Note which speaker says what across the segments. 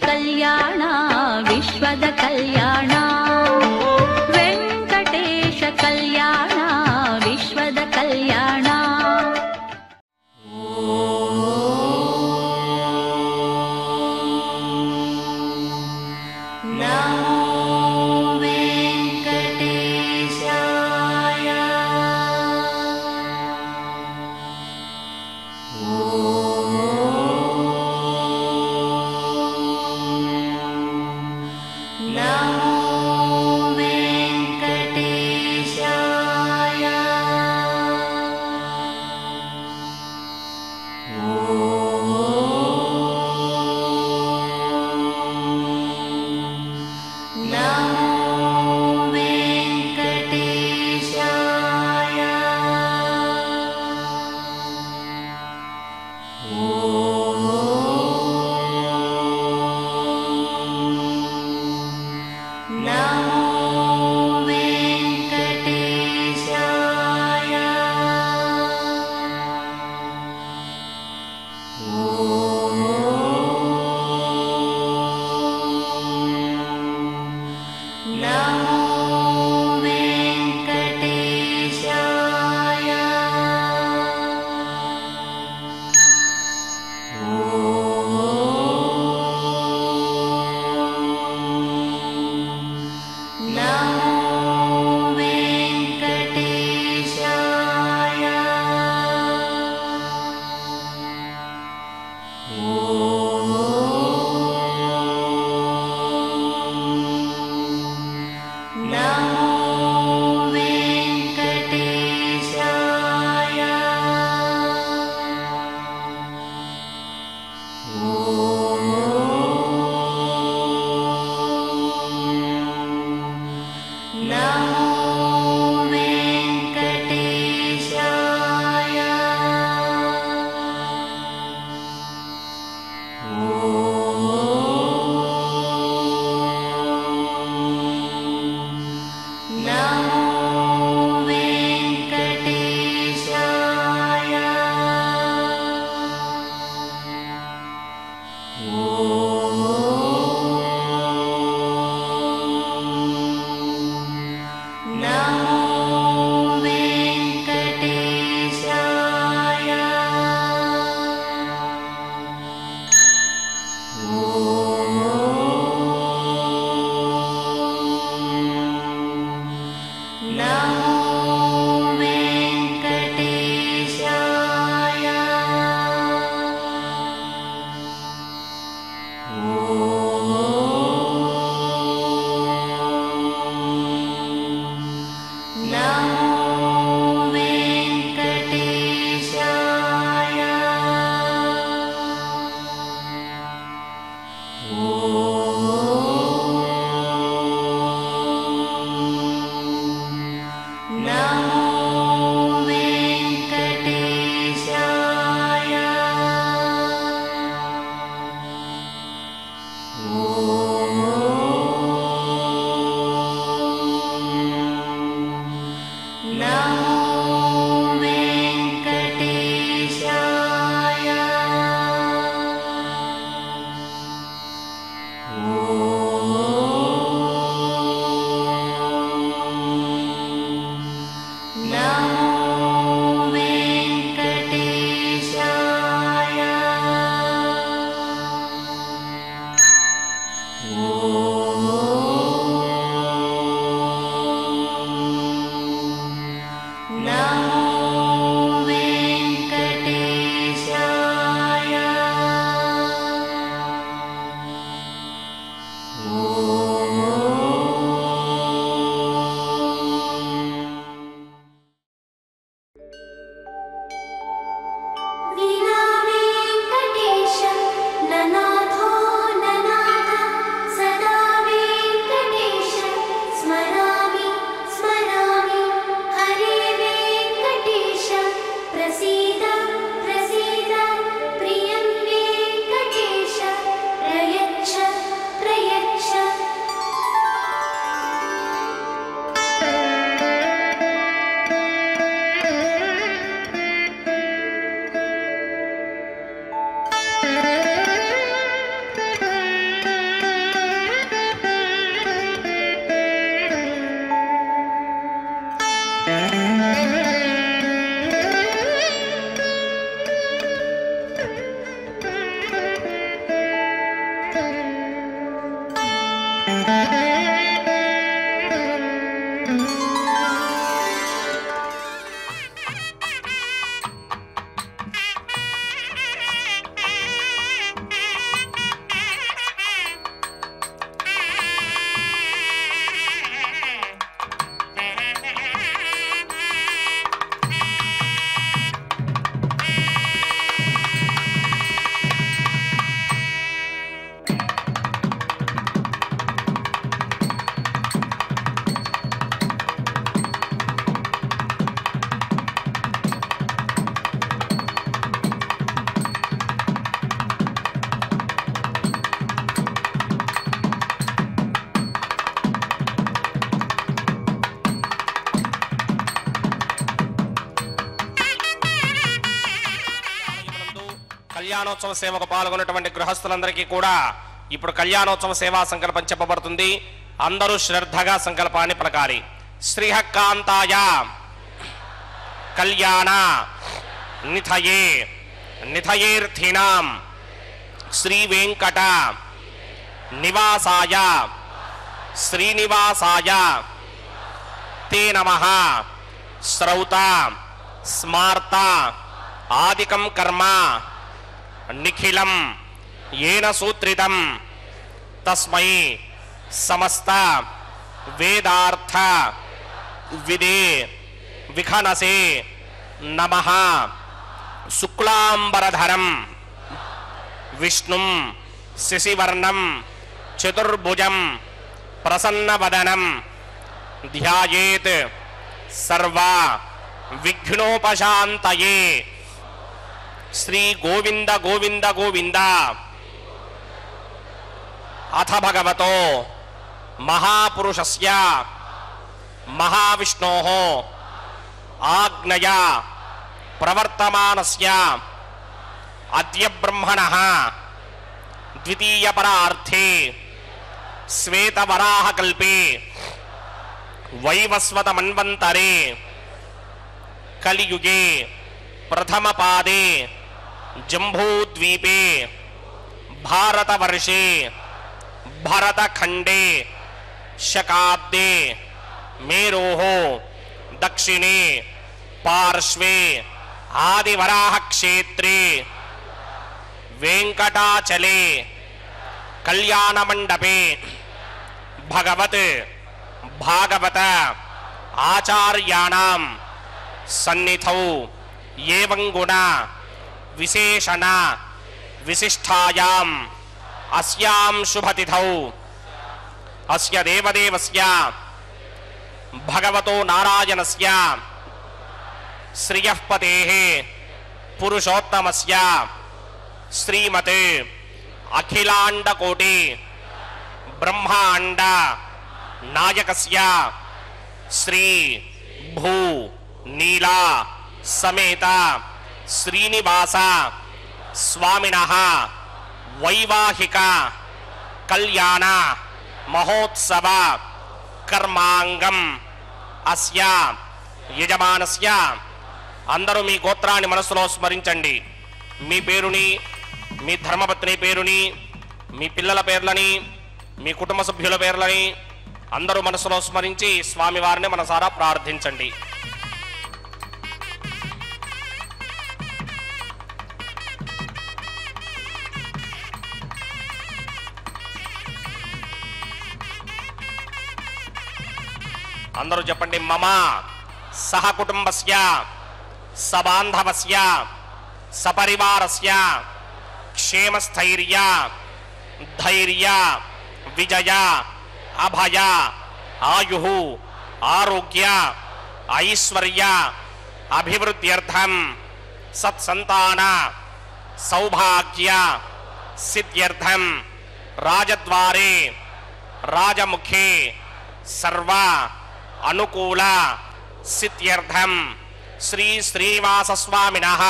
Speaker 1: कल्याण विश्वद कल्याण वेंकटेश कल्याण विश्वद कल्याण
Speaker 2: కళ్యాణోత్సవ సేవకు పాల్గొన్నటువంటి గృహస్థులందరికీ కూడా ఇప్పుడు కళ్యాణోత్సవ సేవా సంకల్పం చెప్పబడుతుంది. అందరూ శ్రద్ధగా సంకల్పాన్ని పలకాలి. శ్రీహకాంతాయ కళ్యాణ నిథయే నిథయేర్థినాం శ్రీ వెంకట నివాసాయ శ్రీనివాసాయ తే నమః. శ్రౌత స్మార్త ఆదికం కర్మ నిఖిలం ఏన సూత్రితం తస్మై సమస్త వేదార్థ విదే విఖనసే నమః. శుక్లాంబరధరం విష్ణుం శశివర్ణం చతుర్భుజం ప్రసన్నవదనం ధ్యాయేత్ సర్వ విఘ్నోపశాంతయే. శ్రీ గోవింద గోవింద గోవింద. అథ భగవతో మహాపురుషస్య మహావిష్ణోః ఆజ్ఞయా ప్రవర్తమానస్య అద్య బ్రహ్మణః ద్వితీయపరార్థే శ్వేతవరాహకల్పే వైవస్వతమన్వంతరే కలియుగే ప్రథమపాదే జంబూద్వీపే భారతవర్షే భరతఖండే శకాబ్దే మేరోః దక్షిణే పార్శ్వే ఆదివరాహక్షేత్రే వెంకటాచలే కళ్యాణమండపే భగవత్ భాగవత ఆచార్యాణాం సన్నిధౌ ఏవం గుణ విశేషణ విశిష్టాయాం అస్యాం శుభతిథౌ అస్య దేవదేవస్య భగవతో నారాయణస్య శ్రియః పతేః పురుషోత్తమస్య శ్రీమతే అఖిలాండకోటి బ్రహ్మాండ నాయకస్య శ్రీ భూ నీలా సమేత శ్రీనివాస స్వామినః వైవాహిక కళ్యాణ మహోత్సవ కర్మాంగం అస్య యజమానస్య. అందరూ మీ గోత్రాన్ని మనసులో స్మరించండి. మీ పేరుని, మీ ధర్మపత్ని పేరుని, మీ పిల్లల పేర్లని, మీ కుటుంబ సభ్యుల పేర్లని అందరూ మనసులో స్మరించి స్వామివారిని మనసారా ప్రార్థించండి. అందరూ చెప్పండి. మమ సహ కుటుంబస్య సబాంధవస్య సపరివారస్య క్షేమస్థైర్య ధైర్య విజయ అభయ ఆయుః ఆరోగ్య ఐశ్వర్య అభివృద్ధ్యర్థం సత్సంతాన సౌభాగ్య సిద్ధ్యర్థం రాజద్వారే రాజముఖే సర్వ అనుకూల సిద్ధ్యర్థం శ్రీ శ్రీనివాస స్వామినః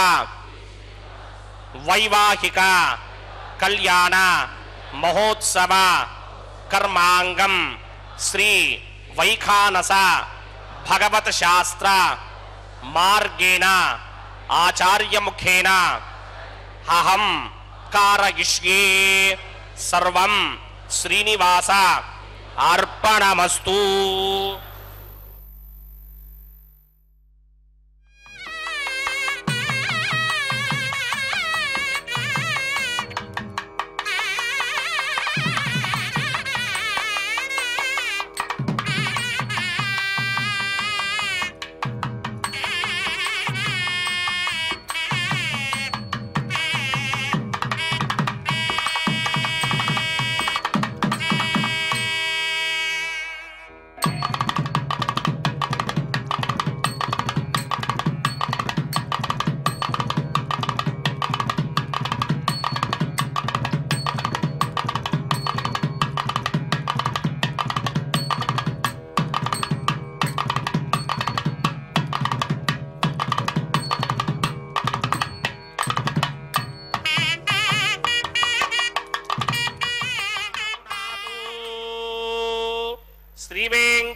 Speaker 2: వైవాహిక కళ్యాణ మహోత్సవ కర్మాంగం శ్రీ వైఖానస భగవత్ శాస్త్ర మార్గేణ ఆచార్యముఖేన అహం కారయిష్యే. సర్వం శ్రీనివాస అర్పణమస్తు.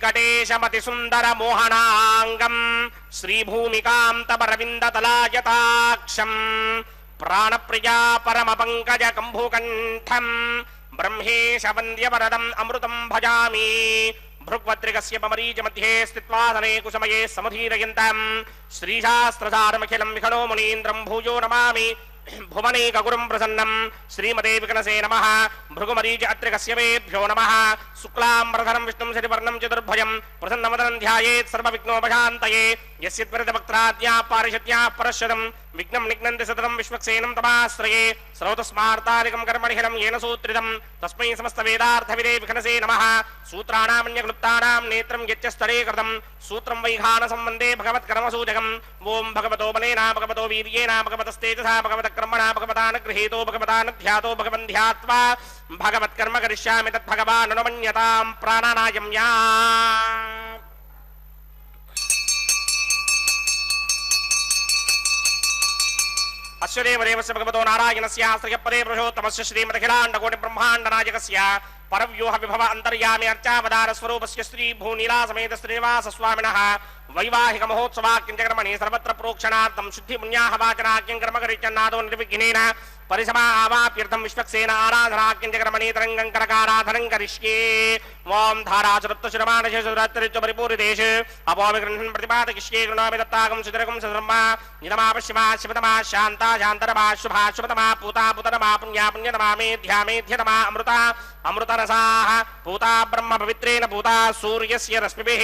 Speaker 2: వెంకటేశమతి సుందర మోహనాంగం శ్రీభూమికాంతమరవిందతలాయతాక్షం ప్రాణప్రియా పరమ పంకజ కంభుకంఠం బ్రహ్మేశ వంద్యవరదం అమృతం భజామి భృగ్వద్రికస్య పమరీచ మధ్యే స్థిత్వాసనే కుసమయే సముధీరయంతం శ్రీశాస్త్రసారమఖిలం విఖణో మునీంద్రం భూయో నమామి భువనేకగురుం ప్రసన్నం శ్రీమతే వికనసే నమః భృగుమరీచ అత్రికస్య వేభ్యో నమః శుక్లాంబరధరం విష్ణుం శశివర్ణం చతుర్భుజం ప్రసన్నవదనం ధ్యాయేత్ సర్వవిఘ్నోపశాంతయే యస్య త్వరితవక్త్రాద్యా పారిషత్యా పరశ్వతం విఘ్నం నిఘ్నంతి సతతం విశ్వక్సేనం తమాశ్రయే శ్రౌతస్మార్తారికం కర్మణిహిరం येन సూత్రితం తస్మై సమస్త వేదార్థవిదే విఘనసే నమః సూత్రాణామన్యక్లుప్తానాం నేత్రం యచ్చ స్థరే కృతం సూత్రం వైఘాన సంబంధే భగవత్కర్మసూచకం ఓం భగవతో బలేన భగవతో వీర్యేణ భగవతస్తేజసా భగవత కర్మణా భగవతానుగృహీతో భగవతానుధ్యాతో భగవన్ధ్యాత్వా భగవత్కర్మ కరిష్యామి తద్భగవానుమన్యతాం ప్రాణానాయమ్యా అస్య దేవదేవస్య భగవతో నారాయణస్య శ్రీయపదే పురుషోత్తమస్య శ్రీమదఖిలాండకోటి బ్రహ్మాండ నాయకస్య పరవ్యూహ విభవ అంతర్యామి అర్చావతార స్వరూపస్య శ్రీ భూనీలా సమేత శ్రీనివాస స్వామినః వైవాహిక మహోత్సవాక్యంచకర్మణి సర్వత్ర ప్రోక్షణార్థం శుద్ధి పుణ్యాహ వాచనాక్యం కర్మకరిచన్నాదో నిర్విఘ్నేన పరిసమా ఆవాప్యర్థం విశ్వక్సేన ఆరాధనాక్యంచకర్మణి తరంగం కరకారాధనం కరిష్యే ఓం ధారాచరత్వశురమానశేషురాత్రిత్వ పరిపూరిదేశ అపోవిగృహన్ ప్రతిపాదకిష్యే గృణామి దత్తాగం సుదరగం సుధర్మా నిరమా పశ్చిమా శివతమా శాంతా శాంతరమా శుభా శుభతమా పూతా పూతరమా పుణ్యా పుణ్యతమా మేధ్యా మేధ్యతమా అమృత అమృతరసాః పూతా బ్రహ్మ పవిత్రేణ పూతా సూర్యస్య రశ్మిభిః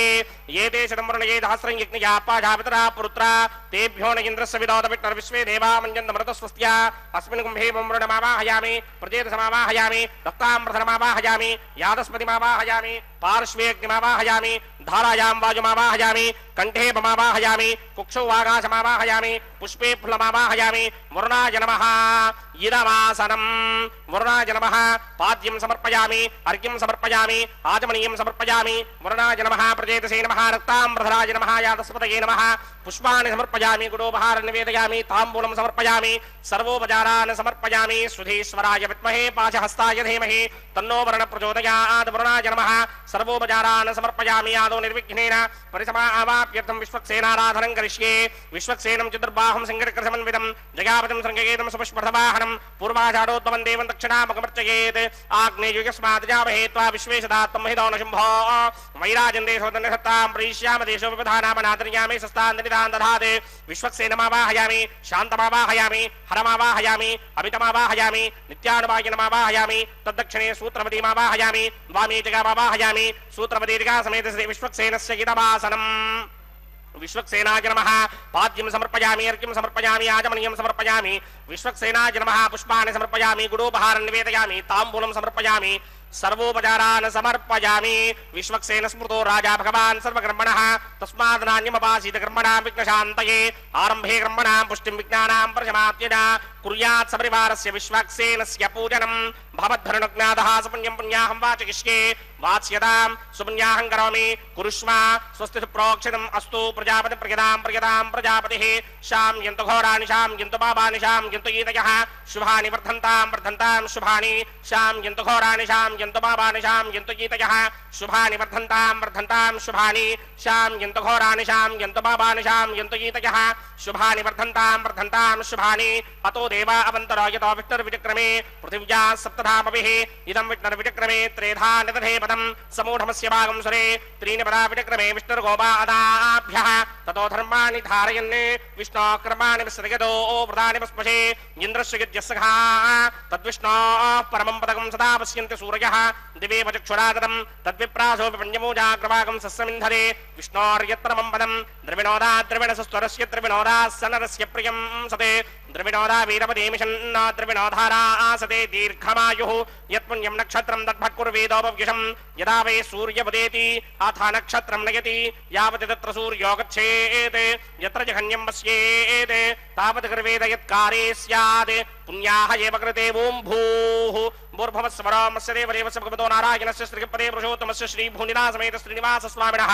Speaker 2: ఏతే శతంవరుణయే సహస్రం యజ్ఞయా పాజాపితరా పురుత్రా తేభ్యో న ఇంద్రస్య విదోద విష్ణుర్ విశ్వే దేవా మంజంతమృతస్వస్త్యా అస్మిన్ కుంభే బ్రహ్మణమావాహయామి ప్రచేతసమావాహయామి దత్తామృతమావాహయామి యాదస్పతిమావాహయామి పార్శ్వేగ్నిమావాహయామి ధారాయాం వాయుమావాహయామి కంఠే పమావాహయామి కుక్షౌ ఆకాశమావాహయామి పుష్పే ఫులమావాహయామి వరుణాయ నమః ఇదమాసనం వరుణాయ నమః పాద్యం సమర్పయామి అర్ఘ్యం సమర్పయామి ఆచమనీయం సమర్పయామి వరుణాయ నమః ప్రచేతసే నమః రక్తాంబరధరాయ నమః యాదస్పతయే నమః పుష్పాన్ని సమర్పయామి గుడోపహారం నివేదయామి తాంబూలం సమర్పయామి సర్వోపచారాన్ సమర్పయామి సుధీశ్వరాయ విద్మహే పాశహస్తాయ ధీమహి తన్నో వరుణ ప్రచోదయాత్ వరుణాయ నమః సర్వోపచారాన్ సమర్పయామి యాదో నిర్విఘ్నేన పరిసమా ఆవాప్యర్థం విశ్వక్సేనారాధనం కరిష్యే విశ్వక్సేనం చతుర్బాహం సంగరికృతమన్వితం జయాపతిం సంగేతం సుపుష్పర్ధవాహనం పూర్వాచారోద్భవం దేవం దక్షిణాముఖమర్చయేత్ ఆగ్నేయుగస్మాద్జామహే త్వా విశ్వేశదాత్తం హిదౌన శంభో వైరాజన్ దేశోదన్యసత్తాం ప్రీష్యామ దేశోపధానామనాదర్యామి సస్తాందనిదాన్ దధాత్ విశ్వక్సేనమావాహయామి శాంతమావాహయామి హరమావాహయామి అమితమావాహయామి నిత్యానువాగినమావాహయామి తద్దక్షిణే సూత్రవతీమావాహయామి వామే జగామావాహయామి సూత్రవతీగా సమేత శ్రీ విశ్వక్సేనస్య ఇదమాసనం విశ్వక్సేనాయ నమః పాద్యం సమర్పయామి అర్ఘ్యం సమర్పయామి ఆచమనీయం సమర్పయామి విశ్వక్సేనాయ నమః పుష్పాన్ని సమర్పయామి గుడోపహారం నివేదయామి తాంబూలం సమర్పయామి సర్వోపచారాన్ సమర్పయామి విశ్వక్సేన స్మృతో రాజా భగవాన్ సర్వకర్మణః తస్మాద్ నాణ్యమపాసీత కర్మణాం విఘ్నశాంతయే ఆరంభే కర్మణాం పుష్టిం విజ్ఞానాం ప్రశమాత్యజ కుర్యాత్ సపరివారస్య విశ్వక్సేనస్య పూజనం భవద్ధరుణజ్ఞాతః సుపుణ్యం పుణ్యాహం వాచయిష్యే వాచ్యతాం సుపుణ్యాహం కరోమి కురుష్మ స్వస్తి ప్రోక్షితం అస్తు ప్రజాపతి ప్రజదాం ప్రజదాం ప్రజాపతిః శాం యంతు ఘోరాని శాం యంతు పాపాని శాం యంతు ఈతయః శుభాని వర్ధంతాం వర్ధంతాం శుభాని శాం యంతు ఘోరాని శాం యంతు పాపాని శాం యంతు ఈతయః శుభాని వర్ధంతాం వర్ధంతాం శుభాని శాం యంతు ఘోరాని శాం యంతు పాపాని శాం యంతు ఈతయః శుభాని వర్ధంతాం వర్ధంతాం శుభాని అతో దేవా అవంతరో యతో విష్ణుర్విచక్రమే పృథివ్యా సప్తధామభిః ఇదం విష్ణుర్విచక్రమే త్రేధా నిదధే పదం సమూఢమస్య భాగం సురే త్రీని పదా విచక్రమే విష్ణుర్గోపాదాభ్యః తతో ధర్మాణి ధారయన్ విష్ణో కర్మాణి విసృజతో వ్రతాని పస్పశే ఇంద్రస్య యజ్ఞస్సఖా తద్విష్ణోః పరమం పదకం సదా పశ్యంతి సూరయః దివేవ చక్షురాగతం తద్విప్రాసో విపణ్యమూజాగ్రవాగం సస్సమింధరే విష్ణోర్యత్పరమం పదం ద్రవిణోదా ద్రవిణసస్వరస్య ద్రవిణోదా సనరస్య ప్రియం సతే ద్రవిణోదా వీరపదేమిషన్న ద్రవిణోధారా ఆసతే దీర్ఘమాయుః యత్పుణ్యం నక్షత్రం తద్భక్కుర్వేదోపవ్యుషం యదా వై సూర్యపదేతి అథ నక్షత్రం నయతి యావతి తత్ర సూర్యో గచ్ఛేత్ యత్ర జఘన్యం పశ్యేత్ తావత్ కర్వేద యత్కారే స్యాత్ పుణ్యాః ఏవ కృతే ఓం భూః భూర్భువస్వరో మత్స్య దేవదేవస్య భగవతో నారాయణస్య శ్రీపదే పురుషోత్తమస్య శ్రీ భూనిలా సమేత శ్రీనివాస స్వామినః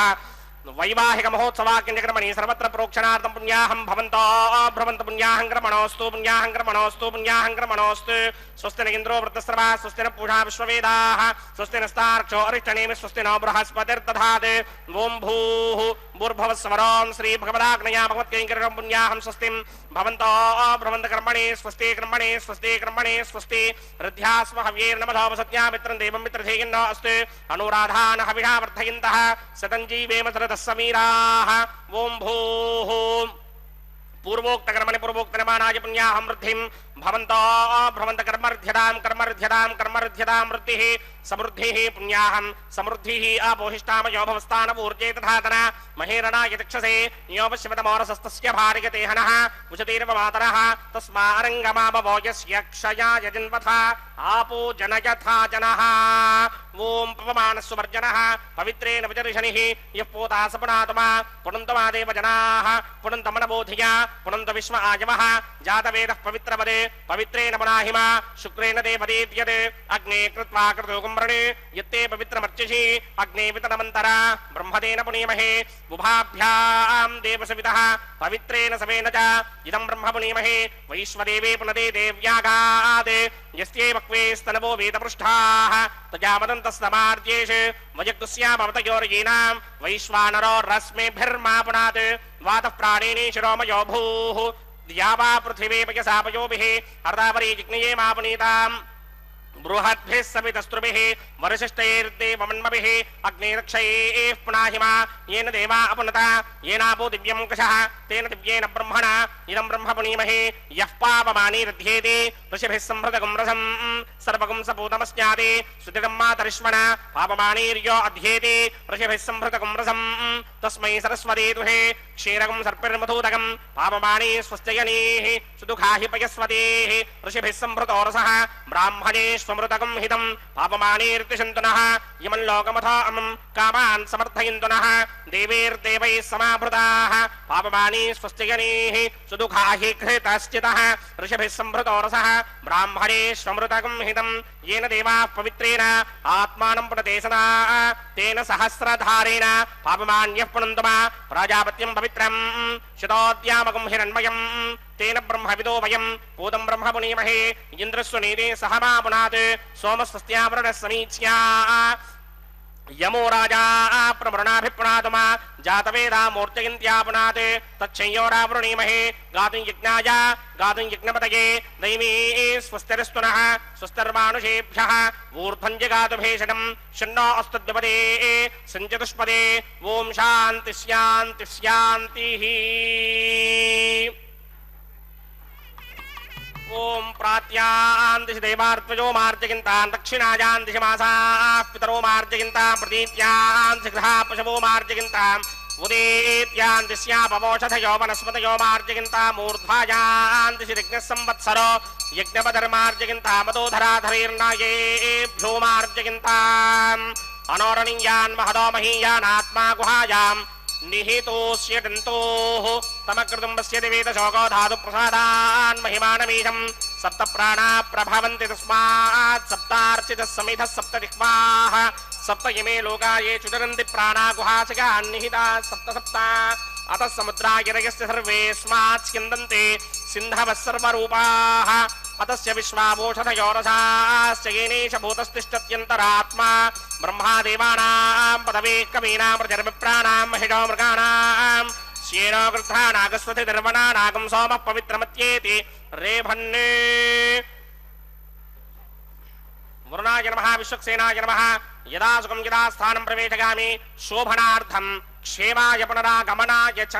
Speaker 2: వైవాహిక మహోత్సవాక్యమణి సర్వత్ర ప్రోక్షణార్థం పుణ్యాహం భవంతో భ్రవంత పుణ్యాహం క్రమణోస్తు పుణ్యాహం క్రమణోస్తు పుణ్యాహం క్రమణోస్తు స్వస్తి న ఇంద్రో వృత్తస్రవా స్వస్తి న పూషా విశ్వవేదాః స్వస్తి నస్తార్క్షో అరిష్టనేమి స్వస్తి నో బృహస్పతిర్దధాత్ ఓం భూః భూర్భువస్వరం శ్రీ భగవదాగ్నయా భగవత్కైంకర్యం పుణ్యాహం స్వస్తిం భవంతో భ్రవంత కర్మణి స్వస్తి కర్మణి స్వస్తి కర్మణి స్వస్తి రుధ్యాస్మ హవ్యేర్నమధోపసత్యా మిత్రం దేవం మిత్రధేయన్నో అస్తు అనురాధాన హవిషా వర్ధయంతః శతం జీవేమ శరదः సమీరాः ఓం భూః పూర్వోక్త కర్మణి పూర్వోక్త నిర్మాణాయ పుణ్యాహం వృద్ధిం భవంతో భ్రవంత కర్మర్ధ్యతాం కర్మర్ధ్యతాం కర్మర్ధ్యతాం వృద్ధిః సమృద్ధిః పుణ్యాహం సమృద్ధిః అపోహిష్టామయో భవస్థాన ఊర్జే తథాతన మహేరణాయ చక్షసే యోపశ్యమతమోరసస్తస్య భార్యతే హనః ఉచతీర్వ మాతరః తస్మారంగమాభవో యస్య క్షయాయ జన్మథ ఆపో జనయథా జనః ఓం పవమానస్సువర్జనః పవిత్రేణ విచర్షణిః యః పోతా సపునాతమా పునంతమాదేవ జనాః పునంతమనబోధియ పునంత విశ్వ ఆజవః జాతవేదః పవిత్రవదే పవిత్రేణ పునాహిమ శుక్రేణ తే పదేద్యత్ అగ్నే కృత్వా కృతోకుమ్రణే యత్తే పవిత్రమర్చిషి అగ్నే వితనమంతర బ్రహ్మదేన పునీమహే ఉభాభ్యాం దేవసవితః పవిత్రేణ సవేన చ ఇదం బ్రహ్మ పునీమహే వైశ్వదేవే పునదే దేవ్యాగాద్ యస్యే వక్వే స్తనవో వేదపృష్ఠాః తజామదంతస్తమార్జేష్ వజగ్దుస్యామవతయోర్యీనాం వైశ్వానరో రశ్మిభిర్మా పునాత్ వాతః ప్రాణేని శిరోమయో భూః ద్యావా పృథివీ పయసాపయోభిః అర్ధావరీ జిగ్నయే మా పునీతాం బృహద్భిः సవితస్త్రుభిः వరుషిష్టైర్దేవమన్మభిः అగ్నిరక్షైః పునాహిమా येन देवा अपुनता येनापो दिव्यं कषः तेन दिव्येन ब्रह्मणा इदं ब्रह्म पुनीमहे यः पापमानीरध्येति ऋषिभिः संहृतगं रसं सर्वगं सपूतमस्याति सुदितं मातरिष्मणा पापमानीर्यो अध्येति ऋषिभिः संहृतगं रसं तस्मै सरस्वती दुहे क्षीरगं सर्पिर्मधूतगं पापमानी स्वस्त्ययनीः सुदुःखा हि पयस्वतीः ऋषिभिः संहृतो रसः ब्राह्मणेष्वमृतगं हितं पापमानीर्तिषन्तु नः इमं लोकमथो अमं कामान् समर्थयन्तु नः देवैर्देवैः समाभृताः पापमानी स्वस्त्ययनीः सुदुःखा हि घृतश्चितः ऋषिभिः संहृतो रसः ब्राह्मणेष्वमृतगं हितं येन देवाः पवित्रेण आत्मानं पुनते सदा तेन सहस्रधारेण पापमान्यः पुनन्तु मा प्राजापत्यं पवित्रं शतोद्यामकं हिरण्मयं तेन ब्रह्मविदो वयं पूतं ब्रह्म पुनीमहे इन्द्रस्वनीते सह मा पुनात् सोमस्वस्त्यावरणः समीच्या यमो राजा प्रवृणाभिपुनातमा जातवेदा मूर्तयन्त्या पुनात् तच्छयोरावृणीमहे गातुं यज्ञाय गातुं यज्ञपतये दैवी स्वस्तिरस्तु नः स्वस्तिर्मानुषेभ्यः ऊर्ध्वं जगातु भेषणं शन्नो अस्तुद्विपदे सञ्चतुष्पदे ॐ शान्ति शान्ति शान्तिः ओम प्रात्यां दिशि देवार्त्वजो मार्जयन्तां दक्षिणायां दिशि मासाः पितरो मार्जयन्तां प्रतीत्यां दिशि गृहा पशवो मार्जयन्तां उदेत्यां दिश्यापवोषधयो वनस्पतयो मार्जयन्तां मूर्ध्वायां दिशि ऋग्नः संवत्सरो यज्ञपदर्मार्जयन्तां मदोधराधरैर्नायेभ्यो मार्जयन्ताम् अनोरणीयान् महदो महीयानात्मा गुहायां निहितोऽस्य दन्तोः तमकृतुम्बस्य दिवेद शोको धातु प्रसादान् महिमानमीशं सप्त प्राणा प्रभवन्ति तस्मात् सप्तार्चितः समिधः सप्त दिक्पाः सप्त इमे लोका ये चुदरन्ति प्राणा गुहासिकान् निहिताः सप्त सप्ता अतः समुद्रागिरयस्य सर्वेऽस्मात् स्यन्दन्ते सिन्धवः सर्वरूपाः अतस्य विश्वावोषधयोरसाश्च येनेश भूतस्तिष्ठत्यन्तरात्मा ब्रह्मा देवानां पदवे कवीनां प्रजर्विप्राणां महिषो मृगाणां श्येनो गृध्रा नागस्वति निर्वना नागं सोमः पवित्रमत्येति रेभन्ने वरुणाय नमः विश्वक्सेनाय नमः यदा सुखं यदा स्थानं प्रवेशयामि शोभनार्थं क्षेमाय पुनरागमनाय च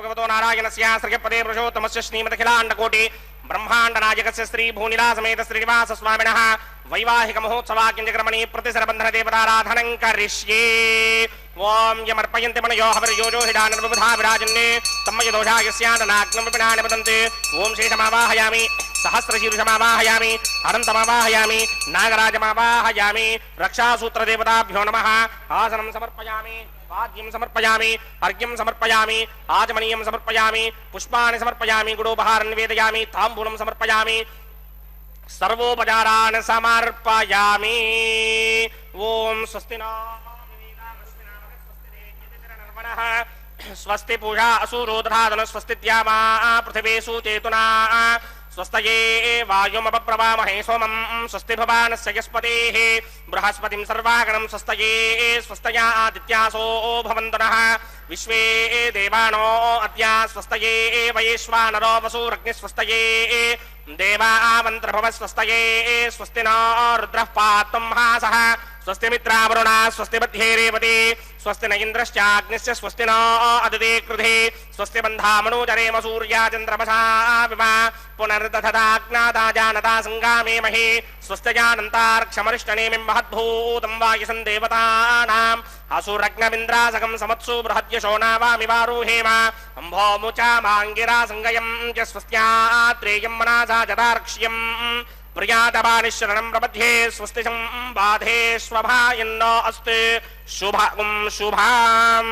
Speaker 2: भगवतो नारायणस्य श्रीपदे पुरुषोत्तमस्य श्रीमदखिलाण्डकोटि ब्रह्माण्ड नायकस्य श्री भूनिलासमेत श्रीनिवास स्वामिनः वैवाहिक महोत्सवाकिञ्जक्रमणि प्रतिसरबन्धन देवताराधनं करिष्ये ओम यमर्पयन्ति मनयो हविर्योजो हिडानर्बुधा विराजन्ने तम्मयदोषा यस्यादनाग्नं विपिनानि वदन्ति ओम शेषमावाहयामि सहस्रशीर्षमावाहयामि हरन्तमावाहयामि नागराजमावाहयामि रक्षासूत्रदेवताभ्यो नमः आसनं समर्पयामि वाद्यं समर्पयामि अर्घ्यं समर्पयामि आचमनीयं समर्पयामि पुष्पाणि समर्पयामि गुडोपहारं निवेदयामि ताम्बूलं समर्पयामि सर्वोपचारान् समर्पयामि ओम स्वस्ति नो स्वस्ति पूषा असुरो दधातन स्वस्तित्यामा पृथिवी सुचेतुना स्वस्तये वायुमपप्रवामहे सोमं स्वस्ति भवानस्य यस्पतेः बृहस्पतिं सर्वागणं स्वस्तये स्वस्तया आदित्यासो भवन्तु नः विश्वे देवानो अद्य स्वस्तये वैश्वानरो वसुरग्निः स्वस्तये देवा मन्त्रभव स्वस्तये स्वस्ति नो रुद्रः पात्वं हासः स्वस्ति मित्रावरुणा स्वस्ति मध्ये रेवती स्वस्ति न इन्द्रश्चाग्निश्च स्वस्ति नो अदिते कृधे स्वस्ति बन्धा मनोजरेम सूर्या चन्द्रमसा विमा पुनर्दधताज्ञाता जानता संगामे महे स्वस्त्यजानन्तार्क्षमरिष्टनेमिं महद्भूतं वायुसं देवतानाम् असुरग्नमिन्द्रासकं समत्सु बृहद्यशो नावामिवारुहेम अम्भो मुचा माङ्गिरा संगयं च स्वस्त्यात्रेयं मनासा जतार्क्ष्यम् प्रियातमानिशरणं प्रपद्ये स्वस्ति संबाधे स्वभायन्नो अस्ति शुभं शुभाम्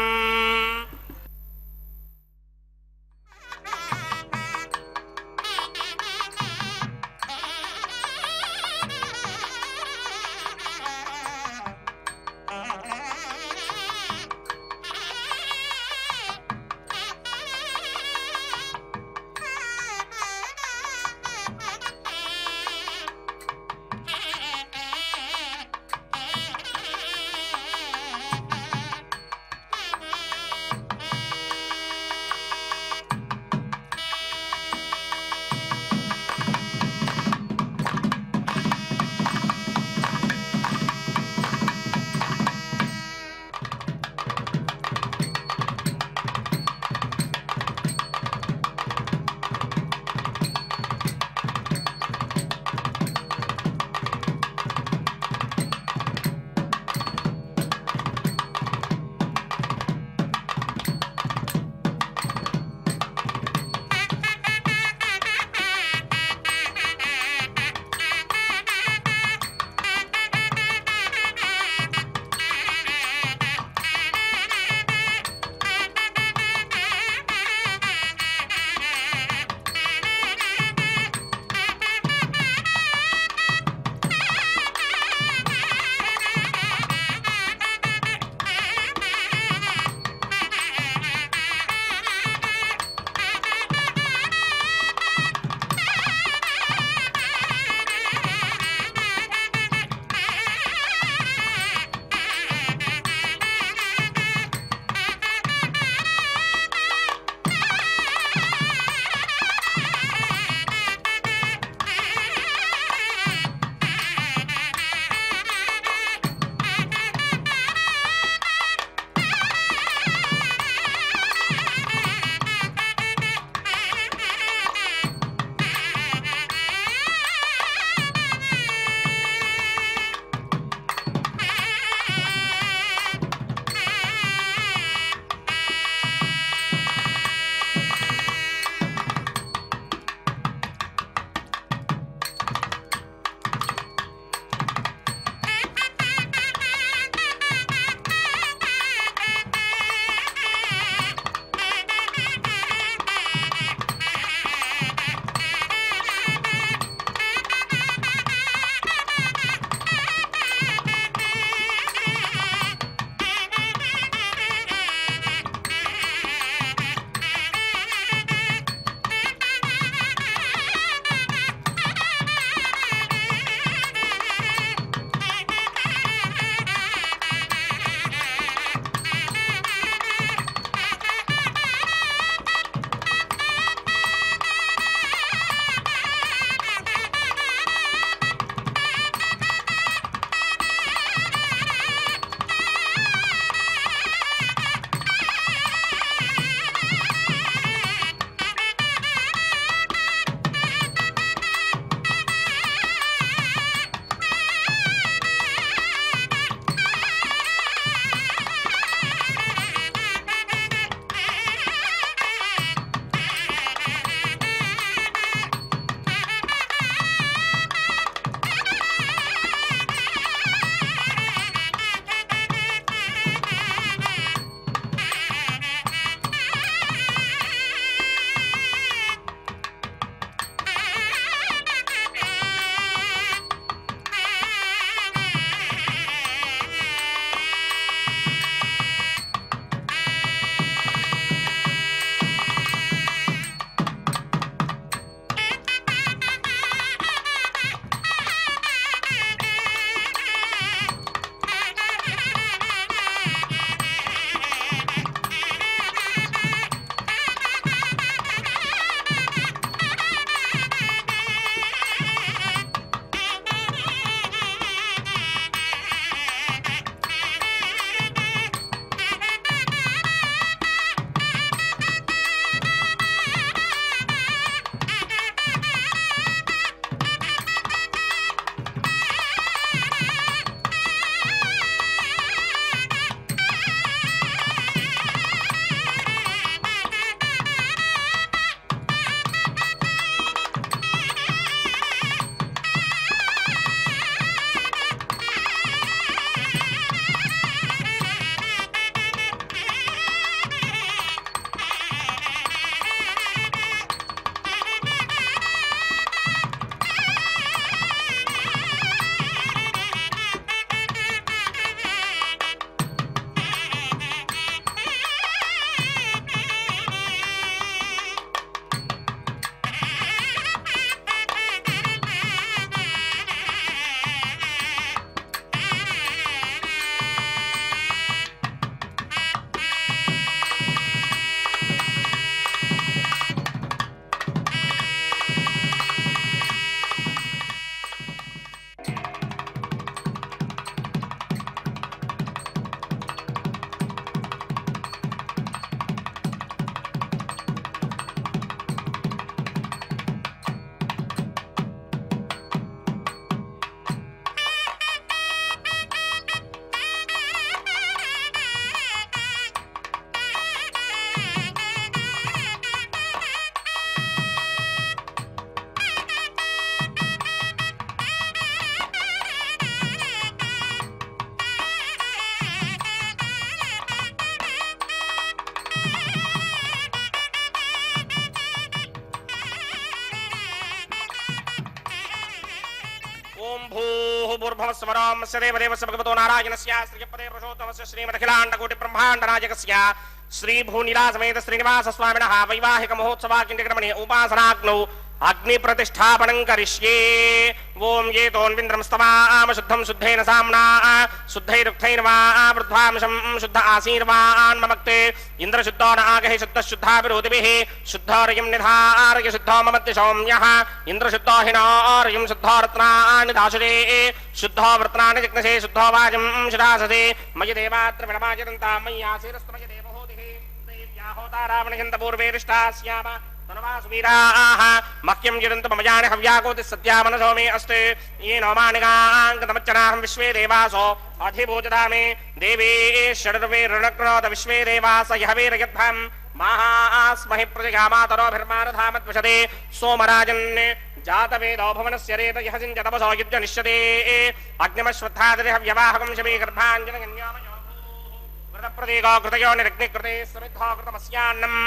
Speaker 2: ఓం భూః భూర్భువస్వరం దేవదేవస్య భగవతో నారాయణస్య శ్రీపదే పురుషోత్తమస్య శ్రీమదఖిలాండకోటి బ్రహ్మాండనాయకస్య శ్రీ భూనిలాసమేత శ్రీనివాస స్వామినః వైవాహిక మహోత్సవాకించక్రమణే ఉపాసనాగ్నౌ అగ్ని ప్రతిష్టాపనం కరిష్యే. ఓం ఏతోన్వింద్రం స్తవామ శుద్ధం శుద్ధేన సామ్నా శుద్ధైరుక్తైర్వా వృద్ధ్వాంశం శుద్ధ ఆశీర్వాన్ మమక్తే ఇంద్రశుద్ధో నాగః శుద్ధ శుద్ధాభిరోధిభిః శుద్ధోరయం నిధారయ శుద్ధో మమత్య సౌమ్యః ఇంద్రశుద్ధో హినారయం శుద్ధో రత్నాని దాశురే శుద్ధో వృత్నాని జిగ్నసే శుద్ధో వాజం శుదాసదే మయ దేవాత్ర విడమాచరంతా మయ్యాశీరస్తమయ దేవహోదిః దేవ్యాహోతారావణయంత పూర్వేరిష్టాస్యామ ధనవాసువీరాః మహ్యం జిరంతు మమ జాని హవ్యాకోతి సత్యా మనసో మే అస్తే येनो मानिगाङ्गतमच्चनाहं विश्वे देवासो अधिभूतदामे देवे षडर्वे ऋणक्रोध विश्वे देवास यहवीरयद्भं महास्महि प्रजगामातरोभिर्मानधामद्वशते सोमराजन् जातवेदो भुवनस्य रेतयः सिञ्चतपसो युज्यनिष्यते अग्निमश्वत्थादरिह व्यवाहकं शमी गर्भाञ्जनगन्यामयो घृतप्रतीको घृतयो निरग्निकृते समिद्धो घृतमस्यान्नम्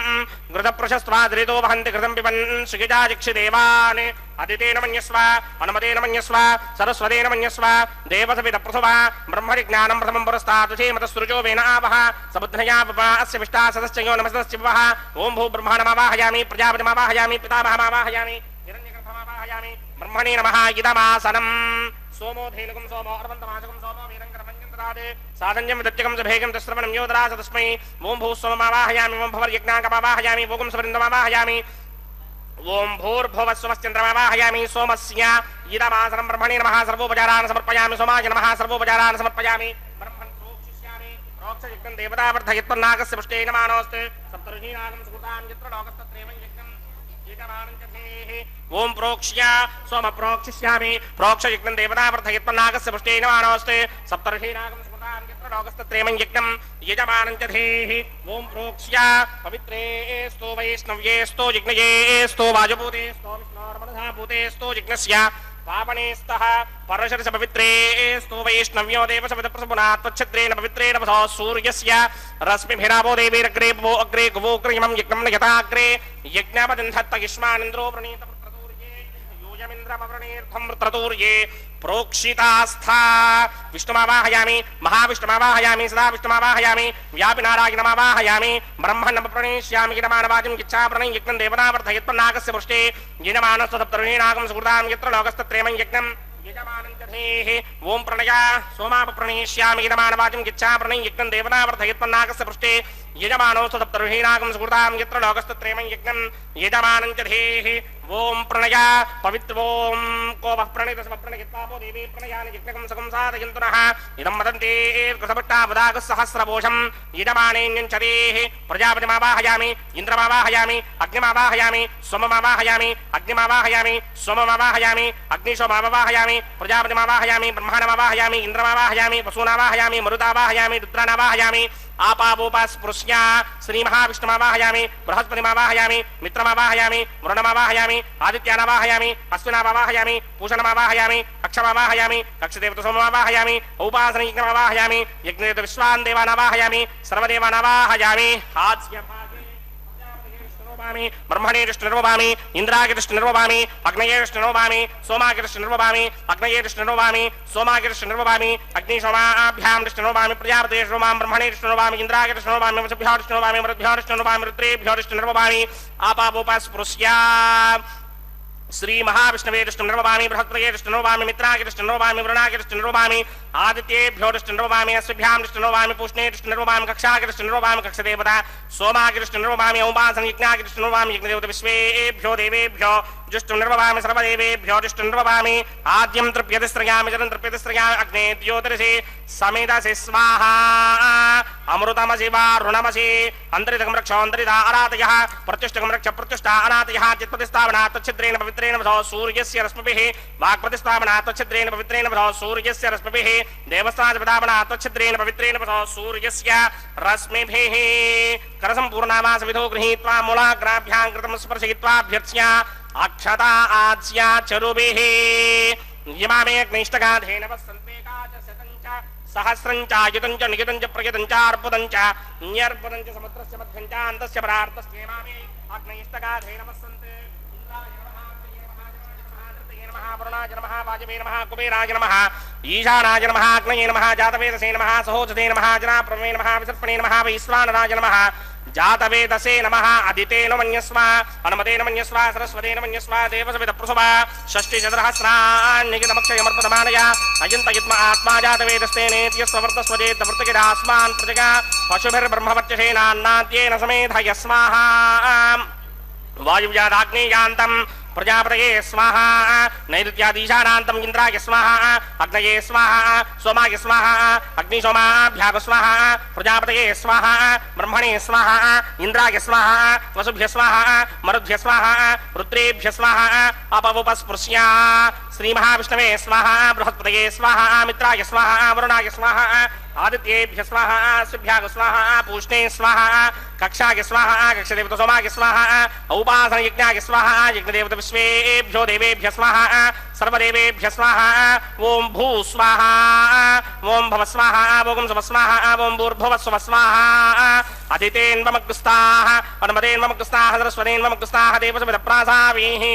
Speaker 2: घृतपृशस्त्वादरितो वहन्ति घृतं पिबन् सुगिजाजिक्षिदेवान् अदितेन मन्यस्व अनुमतेन मन्यस्व सरस्वतेन मन्यस्व देवसविदप्रथुवा ब्रह्मविज्ञानं प्रथमं पुरस्तात् धीमतसृजो वेन आवः सबुद्धया पपा अस्य विष्टा सदश्चयो नमस्तस्य वः ओं भू ब्रह्माणमावाहयामि प्रजापतिमावाहयामि पितामहमावाहयामि हिरण्यगर्भमावाहयामि ब्रह्मणे नमः इदमासनम् सोमो धेनुकं सोमो अर्वन्तमासकं सोमो वीरङ्करमञ्जन्तरादे साधन्यं विदत्यकं सभेगं तस्रवणं योदरास तस्मै ओं भू सोममावाहयामि ओं भवर्यज्ञाकमावाहयामि ओं सवरिन्दमावाहयामि ओं भूर्भुवस्वश्चन्द्रमावाहयामि सोमस्य इदमासनं ब्रह्मणे नमः सर्वोपचारान् समर्पयामि सोमाय नमः सर्वोपचारान् समर्पयामि ब्रह्मन् प्रोक्षिष्यामि प्रोक्षयज्ञं देवतावर्धयत्वन्नागस्य पुष्टे नमानोऽस्ते सप्तर्षीनागं सुकृतां यत्र लोकस्तत्रैवं यज्ञं एकमानं च धेः ओं प्रोक्ष्य सोम प्रोक्षिष्यामि प्रोक्षयज्ञं देवतावर्धयत्वन्नागस्य पुष्टे नमानोऽस्ते सप्तर्षीनागं सुकृतां यत्र लोकस्तत्रैवं यज्ञं यजमानं च धेः ओं प्रोक्ष्य पवित्रेस्तु वैष्णव्येस्तु जिग्नयेस्तु वाजुभूतेस्तु विष्णोर्मनसाभूतेस्तु जिग्नस्य पावनेस्तः परशरस पवित्रेस्तु वैष्णव्यो देवसविदप्रसपुनात्वच्छद्रेण पवित्रेण वसो सूर्यस्य रश्मिभिरावो देवीरग्रे भवो अग्रे गुवोग्रयमं यज्ञं यथाग्रे यज्ञपदन्धत्त युष्मानिन्द्रो प्रणीत वृत्रतूर्ये यूयमिन्द्रमवृणीर्थं वृत्रतूर्ये प्रोक्षितास्था विष्णुमावाहयामि महाविष्णुमावाहयामि सदा विष्णुमावाहयामि व्यापिनारायणमावाहयामि ब्रह्मण्डं प्रणेष्यामि यजमानवाचं यच्छाप्रणय यज्ञं देवतावर्धयत्वन्नागस्य पृष्ठे यजमानस्तु सप्तर्षीणागं सुकृतां यत्र लोकस्तत्रैवं यज्ञं यजमानं च धेः ओं प्रणया सोमापप्रणेष्यामि यजमानवाचं यच्छाप्रणय यज्ञं देवतावर्धयत्वन्नागस्य पृष्ठे यजमानोस्तु सप्तर्षीणागं सुकृतां यत्र लोकस्तत्रैवं यज्ञं यजमानं च धेः ओं प्रणया पवित्रों को वः प्रणितसमप्रणयित्वापो देवी प्रणयानि यज्ञकं सकं साधयन्तु नः इदं वदन्ते कृतभट्टावदागस्सहस्रभूषं यजमानेऽन्यञ्चरेः प्रजापतिमावाहयामि इन्द्रमावाहयामि अग्निमावाहयामि सोममावाहयामि अग्निमावाहयामि सोममावाहयामि अग्निशोमावाहयामि प्रजापतिमावाहयामि ब्रह्माणमावाहयामि इन्द्रमावाहयामि वसूनावाहयामि मरुतावाहयामि रुद्रानावाहयामि आपावोपास्पृश्य श्रीमहाविष्णुमावाहयामि बृहस्पतिमावाहयामि मित्रमावाहयामि वरुणमावाहयामि आदित्यानावाहयामि अश्विनावाहयामि पूषणमावाहयामि अक्षमावाहयामि कक्षदेवतसोममावाहयामि औपासनयज्ञमावाहयामि यज्ञदेवविश्वान् देवानावाहयामि सर्वदेवानावाहयामि ब्रह्मणे कृष्णनिर्वभामि इंद्राय कृष्णनिर्वभामि अग्नये कृष्णनिर्वभामि सोमाय कृष्णनिर्वभामि अग्नये कृष्णनिर्वभामि सोमाय कृष्णनिर्वभामि अग्निशोमाभ्यां कृष्णनिर्वभामि प्रजापते कृष्णनिर्वभामि ब्रह्मणे कृष्णनिर्वभामि इंद्राय कृष्णनिर्वभामि वसुभ्यो कृष्णनिर्वभामि मरुद्भ्यो कृष्णनिर्वभामि रुद्रेभ्यो कृष्णनिर्वभामि आपावोपास्पृश्य श्री महाविष्णवे कृष्णनिर्वभामि बृहस्पतये कृष्णनिर्वभामि मित्राय कृष्णनिर्वभामि वरुणाय कृष्णनिर्वभामि आदित्येभ्यो कृष्णनिर्वभामि अश्विभ्यां कृष्णनिर्वभामि पूष्णे कृष्णनिर्वभामि कक्षाय कृष्णनिर्वभामि कक्षदेवता सोमाय कृष्णनिर्वभामि औपासनयज्ञाय कृष्णनिर्वभामि यज्ञदेवता विश्वेभ्यो देवेभ्यो जुष्टुनिर्वभामि सर्वदेवेभ्यो जुष्टुनिर्वभामि आद्यं तृप्यतिस्रयामि जलं तृप्यतिस्रयामि अग्ने द्योतरसि समेधसि स्वाहा अमृतमसि वारुणमसि अन्तरितकं रक्ष अन्तरिता अनातयः प्रत्युष्टकं रक्ष प्रत्युष्टा अनातयः चित्प्रतिस्थापनात् तच्छिद्रेण पवित्रेण वसो सूर्यस्य रश्मिभिः वाक्प्रतिस्थापनात् तच्छिद्रेण पवित्रेण वसो सूर्यस्य रश्मिभिः देवस्थानप्रदापनात् तच्छिद्रेण पवित्रेण वसो सूर्यस्य रश्मिभिः करसम्पूर्णामासविधो गृहीत्वा मूलाग्राभ्यां कृतं स्पर्शयित्वाभ्यर्च्य अक्षता आच्या चरुभिः यमामे अग्निष्टगाधेन वसन्तेकाच शतञ्च सहस्रञ्च आयुतञ्च नियुतञ्च प्रयुतञ्च अर्पुतञ्च न्यर्पुतञ्च समुद्रस्य मध्यञ्च अन्तस्य परार्तस्य यमामे अग्निष्टगाधेन वसन्ते वरुणाय नमः वाजवे नमः कुबेराय नमः ईशानाय नमः अग्नये नमः जातवेदसे नमः सहोजते नमः जनाप्रमे नमः विसर्पणे नमः वैश्वानराय नमः जातवेदसे नमः अदितेन मन्यस्व हनुमतेन मन्यस्व सरस्वतेन मन्यस्व देवसविदप्रसुभा षष्टिचतुरहस्रान्निगितमक्षयमर्पदमानया अयन्तयित्म आत्मा जातवेदस्तेनेत्यस्ववर्तस्वजेतवर्तकिरास्मान् प्रजगा पशुभिर्ब्रह्मवर्चसेनान्नाद्येन समेधयस्वाहा वायुव्यादाग्नेयान्तम् प्रजापतये स्वाहा नैऋत्यादीशानान्तम् इन्द्राय स्वाहा अग्नये स्वाहा सोमाय स्वाहा अग्निसोमाभ्याग स्वाहा प्रजापतये स्वाहा ब्रह्मणे स्वाहा इंद्राय स्वाहा वसुभ्य स्वाहा मरुभ्य स्वाहा रुद्रेभ्य स्वाहा अपवुपस्पृश्या श्री महाविष्णवे स्वाहा बृहस्पतये स्वाहा मित्राय स्वाहा वरुणाय स्वाहा आदित्येभ्य स्वाहा शुभ्याग स्वाहा पूष्णे स्वाहा कक्षाय स्वाहा कक्षदेवत सोमाय स्वाहा उपासना यज्ञाय स्वाहा यज्ञदेवत विश्वेभ्यो देवेभ्य स्वाहा सर्वदेवेभ्य स्वाहा ओम भू स्वाहा ओम भव स्वाहा ओम सुव स्वाहा ओम भूर्भुव सुव स्वाहा अदितेन्वमग्स्ताः अनुमतेन्वमग्स्ताः सरस्वतेन्वमग्स्ताः देवसविदप्रासावीः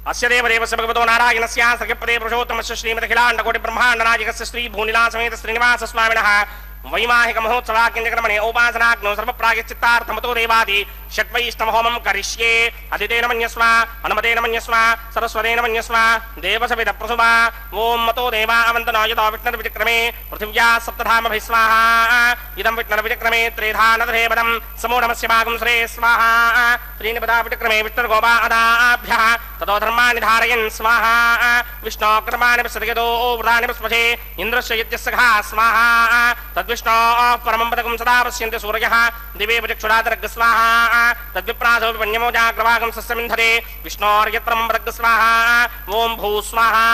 Speaker 2: अस्य देवदेवस्य भगवतो नारायणस्य सख्यपदे पुरुषोत्तमस्य श्रीमदखिलाण्डकोटिब्रह्माण्डनायकस्य श्री भूनिलासमेत श्रीनिवास स्वामिनः वैवाहिक महोत्सवाक्यक्रमणे औपासनाग्नौ सर्वप्रायश्चित्तार्थमतो देवादि षट्वैष्णवहोमं करिष्ये अदितेन मन्यस्व हनुमतेन मन्यस्व सरस्वतेन मन्यस्व देवसविदप्रसुभा ओम मतो देवा अवन्तनो यतो विष्णुर्विचक्रमे पृथिव्या सप्तधामभिः स्वाहा इदं विष्णुर्विचक्रमे त्रिधानधरेवदं समो नमस्य भागं श्रे स्वाहा त्रीनिपदा विचक्रमे विष्णुर्गोपादाभ्यः ततो धर्माणि धारयन् स्वाहा विष्णोक्रमाणि प्रसदयतो व्रतानि प्रस्पशे इन्द्रस्य यज्ञस्य घा स्वाहा तद्विष्णो परमं पदकं सदा पश्यन्ति सूर्यः दिवे प्रचक्षुरादरग् स्वाहा तद्विप्रासो विपण्यमो जाग्रवागं सस्यमिन्धरे विष्णोर्यत्रमं पदग् स्वाहा ओम भू स्वाहा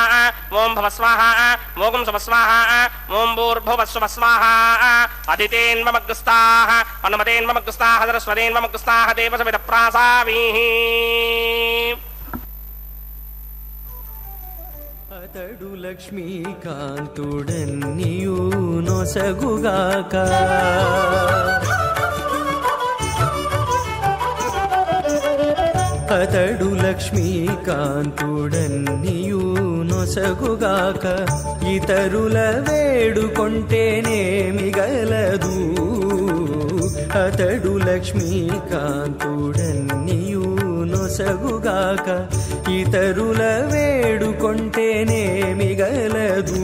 Speaker 2: ओम भव स्वाहा ओम सुव स्वाहा ओम भूर्भुव सुव स्वाहा अदितेन्वमग्स्ताः अनुमतेन्वमग्स्ताः सरस्वतेन्वमग्स्ताः देवसविदप्रासावीः
Speaker 3: అతడు లక్ష్మీకాంతుడన్నియు నొసగుగాక అతడు లక్ష్మీకాంతుడన్నియు నొసగుగాక ఇతరుల వేడుకొంటేనేమి గలదు అతడు లక్ష్మీకాంతుడన్నియు నొసగుగాక ఇతరుల వేడుకొంటేనేమి గలదు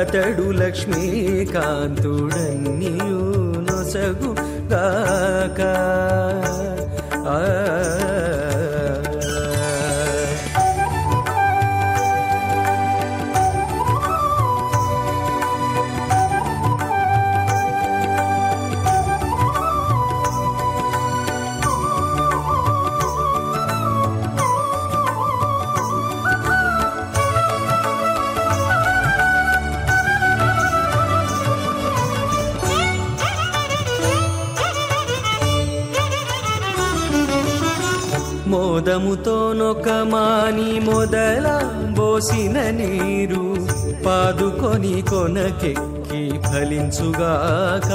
Speaker 3: అతడు లక్ష్మీకాంతుడన్నియు నొసగుగాక మోదముతోనొక మాని మొదల బోసిన నీరు పాదుకొని కొనకెక్కి ఫలించుగాక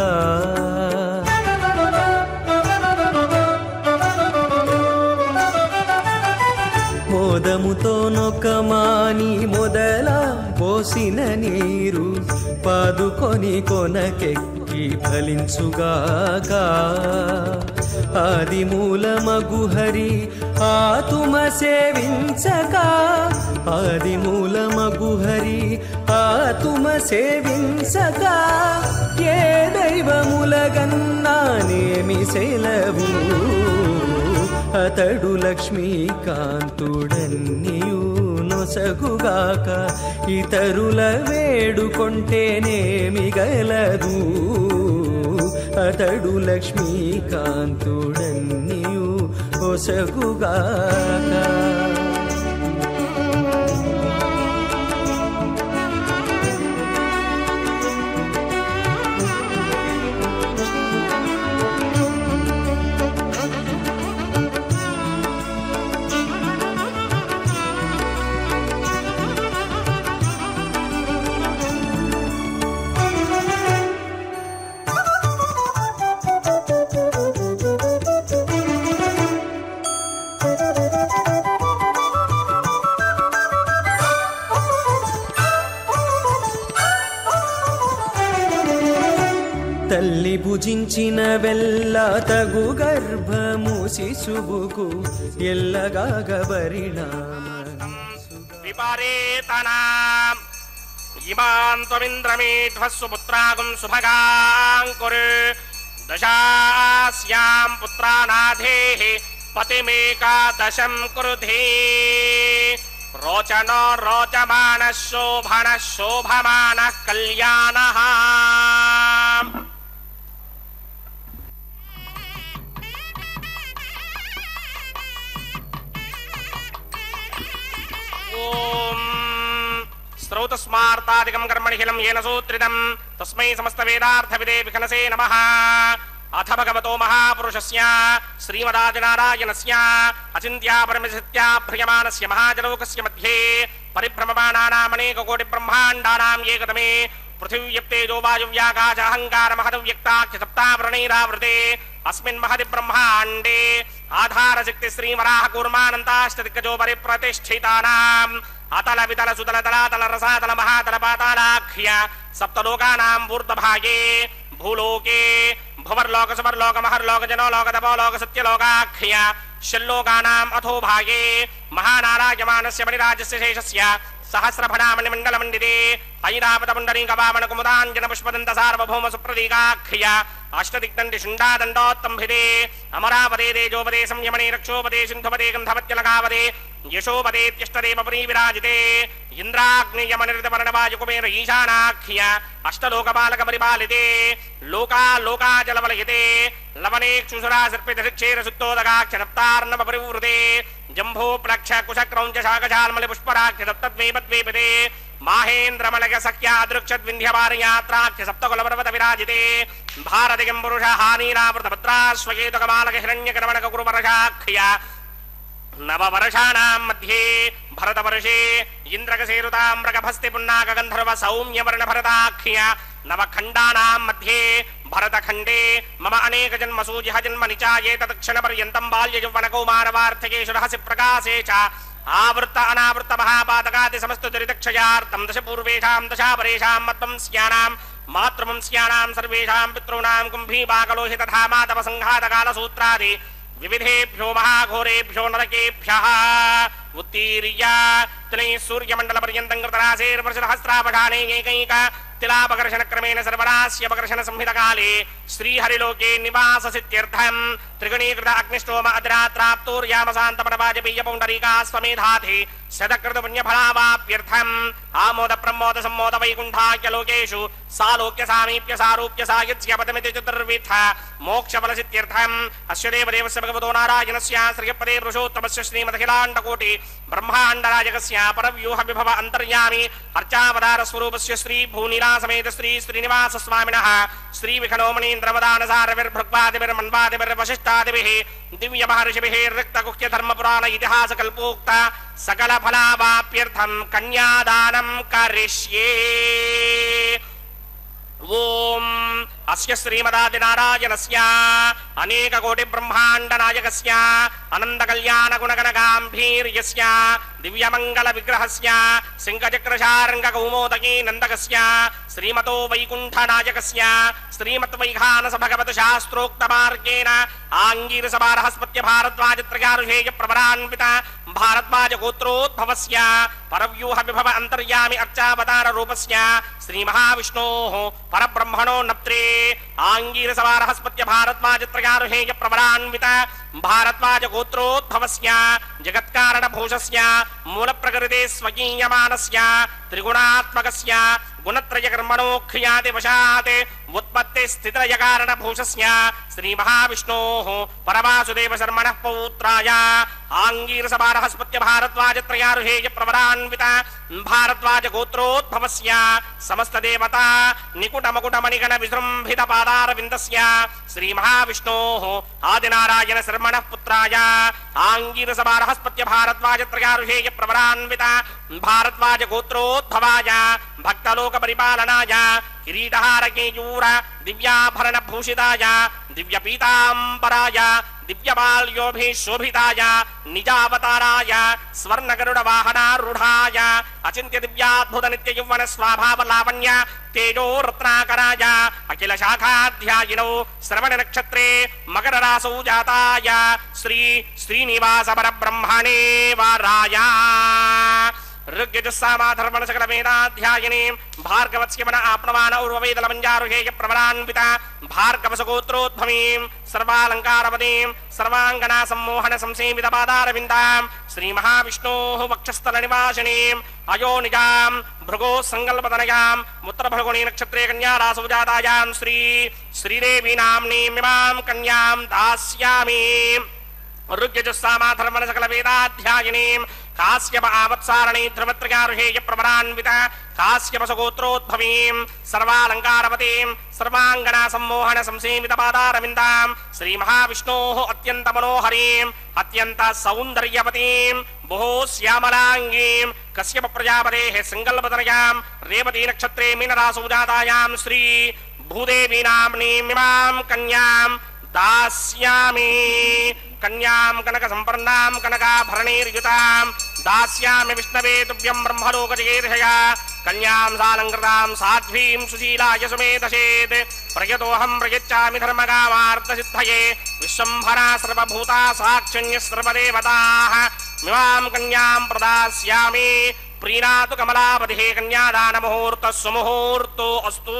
Speaker 3: మోదముతోనొక మాని మొదల బోసిన నీరు పాదుకొని కొనకెక్కి ఫలించుగాక ఆదిమూలమగు హరి ఆతుమ సేవించక ఆదిమూలమగు హరి ఆతుమ సేవించక ఏ దైవములగన్నానేమి సెలవు అతడు లక్ష్మీకాంతుడన్నియు నొసగుగాక ఇతరుల వేడుకొంటేనేమి గలదు అతడు లక్ష్మీకాంతుడన్నియు నొసగుగాక ఇచ్చినవెల్ల తగు గర్భము శిశువుకు ఎల్లగాగ పరిణామ
Speaker 2: విపరీతనాం ఇమాం త్వమింద్రమేధ్వస్సు పుత్రాగం సుభగాం కురు దశాస్యాం పుత్రానాధేః పతిమేకాదశం కురుధే రోచనో రోచమానః శోభనః శోభమానః కళ్యాణః. ఓం శ్రౌతస్మార్తాదికం కర్మణిహిలం ఏన సూత్రితం తస్మై సమస్త వేదార్థవిదే వికనసే నమః. అథ భగవతో మహాపురుషస్య శ్రీమదాదినారాయణస్య అచింత్యా పరమశక్త్యా భ్రియమానస్య మహాజనౌకస్య మధ్యే పరిభ్రమమానానామనేక కోటి బ్రహ్మాండానాం ఏకతమే పృథివ్యప్తేజో వాయువ్యాకాశ అహంకార మహదవ్యక్తాఖ్య సప్తావరణైరావృతే అస్మిన్ మహది బ్రహ్మాండే ఆధారశక్తి శ్రీవరాహ కూర్మానంతాష్టదిగ్గజో పరిప్రతిష్ఠితానాం అతల వితల సుతల తలాతల రసాతల మహాతల పాతాళాఖ్య సప్తలోకానాం ఊర్ధ్వభాగే భూలోకే భువర్లోక సువర్లోక మహర్లోక జనోలోక తపోలోక సత్యలోకాఖ్య షల్లోకానాం అథో భాగే మహానారాయమానస్య మణిరాజస్య శేషస్య సహస్రఫణామణి మండలమండితే ఐరావత పుండరీక వామన కుముదాంజన పుష్పదంత సార్వభౌమ సుప్రదీకాఖ్య అష్టదిగ్దండి శుండాదండోత్తంభిదే అమరావదే తేజోపదే సంయమనే రక్షోపదే సింధుపదే గంధవత్యలకావదే యశోపదేత్యష్టదేవ పురీ విరాజితే ఇంద్రాగ్నియమనిర్దవర్ణవాయుకుమేర ఈశానాఖ్య అష్టలోకపాలక పరిపాలితే లోకా లోకాజలవలయతే లవనేక్షుసురా సర్పిత శిక్షేర సుత్తోదగాఖ్య సప్తార్ణవ పరివృతే జంభో ప్లక్ష కుశక్రౌంచ శాకజాల్మలి పుష్పరాఖ్య సప్తద్వైపద్వైపదే మాహేంద్రమలక సఖ్యాదృక్షద్వింధ్యవారయాత్రాఖ్య సప్తకులపర్వత విరాజితే భారతికం పురుష హానీరావృత భద్రాశ్వకేతుకమాలక హిరణ్యకరమణక కురువర్షాఖ్య నవవర్షాణాం మధ్యే భరతవర్షే ఇంద్రకసేరుతామ్రకభస్తి పున్నాక గంధర్వ సౌమ్యవర్ణ భరతాఖ్య నవఖండానాం మధ్యే భరతఖండే మమ అనేక జన్మసూ జిహ జన్మ నిచాయే తత్క్షణ పర్యంతం బాల్య యౌవన కౌమారవార్ధకేషు రహసి ప్రకాశే చ ఆవృత్త అనావృత్త మహాపాతకాది సమస్త దురితక్షయార్థం దశ పూర్వేషాం దశాపరేషాం మత్వం స్యానాం మాతృవంస్యానాం సర్వేషాం పితॄణాం కుంభీపాకలోహిత ధామాతవ సంఘాతకాల సూత్రాది వివిధేభ్యో మహాఘోరేభ్యో నరకేభ్యః ఉత్తీర్య త్రై సూర్యమండల పర్యంతం కృతరాశేర్వర్షసహస్రావధానే ఏకైక తిలాపకర్షణ క్రమేణ సర్వరాస్యపకర్షణ సంహితకాలే శ్రీహరిలోకే నివాససిత్యర్థం త్రిగుణీకృత అగ్నిష్టోమ అద్రాత్రాప్తోర్యామశాంతమనవాజపేయ పౌండరీకాస్వమేధాధి శతకృత పుణ్యఫలావాప్యర్థం ఆమోద ప్రమోద సమ్మోద వైకుంఠాఖ్య లోకేషు సాలోక్య సామీప్య సారూప్య సాయుజ్య పదమితి చతుర్విధ మోక్షఫలసిత్యర్థం అస్య దేవదేవస్య భగవతో నారాయణస్య శ్రీపదే పురుషోత్తమస్య శ్రీమదఖిలాండకోటి బ్రహ్మాండరాజకస్య పరవ్యూహ విభవ అంతర్యామి అర్చావతార స్వరూపస్య శ్రీ భూనీలాసమేత శ్రీ శ్రీనివాస స్వామినః శ్రీ విఖనోమణీంద్రవదానసారవిర్భృగ్వాదిభిర్వశిష్టాదిభిః దివ్య మహర్షిభిః రిక్తగుహ్య ధర్మపురాణ ఇతిహాస కల్పోక్త సకల ఫలావాప్యర్థం కన్యాదానం కరిష్యే. ఓం అస్య శ్రీమదాదినారాయణస్య అనేక కోటి బ్రహ్మాండ నాయకస్య అనంత కళ్యాణ గుణగణ గాంభీర్యస్య దివ్యమంగళ విగ్రహస్య సింగచక్రశారంగ కౌమోదకీ నందకస్య శ్రీమతో వైకుంఠ నాయకస్య శ్రీమత్ వైఖానస భగవత శాస్త్రోక్త మార్గేణ ఆంగీరస బృహస్పత్య భారద్వాజ త్రయారుషేయ ప్రవరాన్విత భారద్వాజ గోత్రోద్భవస్య పరవ్యూహ విభవ అంతర్యామి అర్చావతార రూపస్య శ్రీ మహావిష్ణోః పరబ్రహ్మణో నప్త్రే ఆంగీరస బృహస్పత్య భారద్వాజ త్రయారుషేయ ప్రవరాన్విత భారద్వాజ గోత్రోద్భవస్య జగత్కారణ భూషస్య మూల ప్రకృతే స్వకీయమానస్య త్రిగుణాత్మకస్య గుణత్రయ కర్మణోఖ్యాతి వశాత్ ఉత్పత్తి స్థితిలయ కారణ భూషస్య శ్రీ మహావిష్ణోః పరమాసుదేవ శర్మణః పౌత్రాయ ఆంగీరస బృహస్పత్య భారద్వాజ త్రయారుషేయ ప్రవరాన్విత భారద్వాజ గోత్రోద్భవస్య సమస్త దేవతా నికుట మకుట మణిగణ విజృంభిత పాదార విందస్య శ్రీ మహావిష్ణోః ఆదినారాయణ శర్మణః పుత్రాయ ఆంగీరస బృహస్పత్య భారద్వాజ త్రయారుషేయ ప్రవరాన్విత భారద్వాజ గోత్రోద్భవాయ భక్తలోక పరిపాలనాయ కిరీటహార కేయూర దివ్యాభరణ భూషితాయ దివ్య పీతాంబరాయ ದಿವ್ಯಮಾಲ್ಯೋಭಿ ಶೋಭಿತಾಯ ನಿಜಾವತಾರಾಯ ಸ್ವರ್ಣಗರುಡ ವಾಹನಾರೂಢಾಯ ಅಚಿಂತ್ಯ ದಿವ್ಯಾದ್ಭುತ ನಿತ್ಯ ಯೌವನ ಸ್ವಭಾವ ಲಾವಣ್ಯ ತೇಜೋ ರತ್ನಾಕರಾಯ ಅಖಿಲ ಶಾಖಾಧ್ಯಾಯಿನೌ ಶ್ರವಣ ನಕ್ಷತ್ರೇ ಮಕರ ರಾಸೌ ಜಾತಾಯ ಶ್ರೀ ಶ್ರೀನಿವಾಸ ಪರಬ್ರಹ್ಮಣೇ ವಾರಾಯ ಋಗ್ಯಜುಸ್ಸಾಮಾಧರ್ಮಣ ಸಕಲ ವೇದಾಧ್ಯಾಯಿನಿ ಭಾರ್ಗವತ್ಸ್ಯವನ ಆಪ್ನವಾನ ಊರ್ವವೇದಲ ಮಂಜಾರುಹೇಯ ಪ್ರವರಾನ್ವಿತ ಭಾರ್ಗವಸಗೋತ್ರೋದ್ಭವೀಂ ಸರ್ವಾಲಂಕಾರವದೀಂ ಸರ್ವಾಂಗನಾ ಸಮ್ಮೋಹನ ಸಂಸೇವಿತ ಪಾದಾರವಿಂದಾಂ ಶ್ರೀ ಮಹಾವಿಷ್ಣೋಃ ವಕ್ಷಸ್ಥಲ ನಿವಾಸಿನೀಂ ಅಯೋನಿಜಾಂ ಭೃಗೋ ಸಂಕಲ್ಪತನಯಾಂ ಮುತ್ರಭೃಗುಣಿ ನಕ್ಷತ್ರೇ ಕನ್ಯಾ ರಾಸೌ ಜಾತಾಯಾಂ ಶ್ರೀ ಶ್ರೀದೇವಿ ನಾಮ್ನೀಮಿಮಾಂ ಕನ್ಯಾಂ ದಾಸ್ಯಾಮಿ ಋಗ್ಯಜುಸ್ಸಾಮಾಧರ್ಮಣ ಸಕಲ ವೇದಾಧ್ಯಾಯಿನೀಂ ಕಾಶ್ಯಪ ಆವತ್ಸಾರಣಿ ಧ್ರುವತ್ರಯಾರುಹೇಯ ಪ್ರವರಾನ್ವಿತ ಕಾಶ್ಯಪಸಗೋತ್ರೋದ್ಭವೀಂ ಸರ್ವಾಲಂಕಾರವತೀಂ ಸರ್ವಾಂಗನಾ ಸಮ್ಮೋಹನ ಸಂಸೇವಿತ ಪಾದಾರವಿಂದಾಂ ಶ್ರೀ ಮಹಾವಿಷ್ಣೋಃ ಅತ್ಯಂತ ಮನೋಹರೀಂ ಅತ್ಯಂತ ಸೌಂದರ್ಯವತೀಂ ಬಹು ಶ್ಯಾಮಲಾಂಗೀಂ ಕಶ್ಯಪ ಪ್ರಜಾಪತೇಃ ಸಂಕಲ್ಪತನಯಾಂ ರೇವತಿ ನಕ್ಷತ್ರೇ ಮೀನರಾಸೌ ಜಾತಾಯಾಂ ಶ್ರೀ ಭೂದೇವಿ ನಾಮ್ನೀಮಿಮಾಂ ಕನ್ಯಾಂ दास्यामि कन्यां कनक संपन्नां कनकाभरणैर्युतां दास्यामि विष्णवे तुभ्यं ब्रह्मलोकजगेर्हया कन्यां सालङ्कृतां साध्वीं सुशीलाय सुमेधसेत् प्रयतोऽहं प्रयच्छामि धर्मकामार्थसिद्धये विश्वम्भरा सर्वभूता साक्षिण्यः सर्वदेवताः मिमां कन्यां प्रदास्यामि प्रीणातु कमलापतिः कन्यादानमुहूर्तः सुमुहूर्तो अस्तु।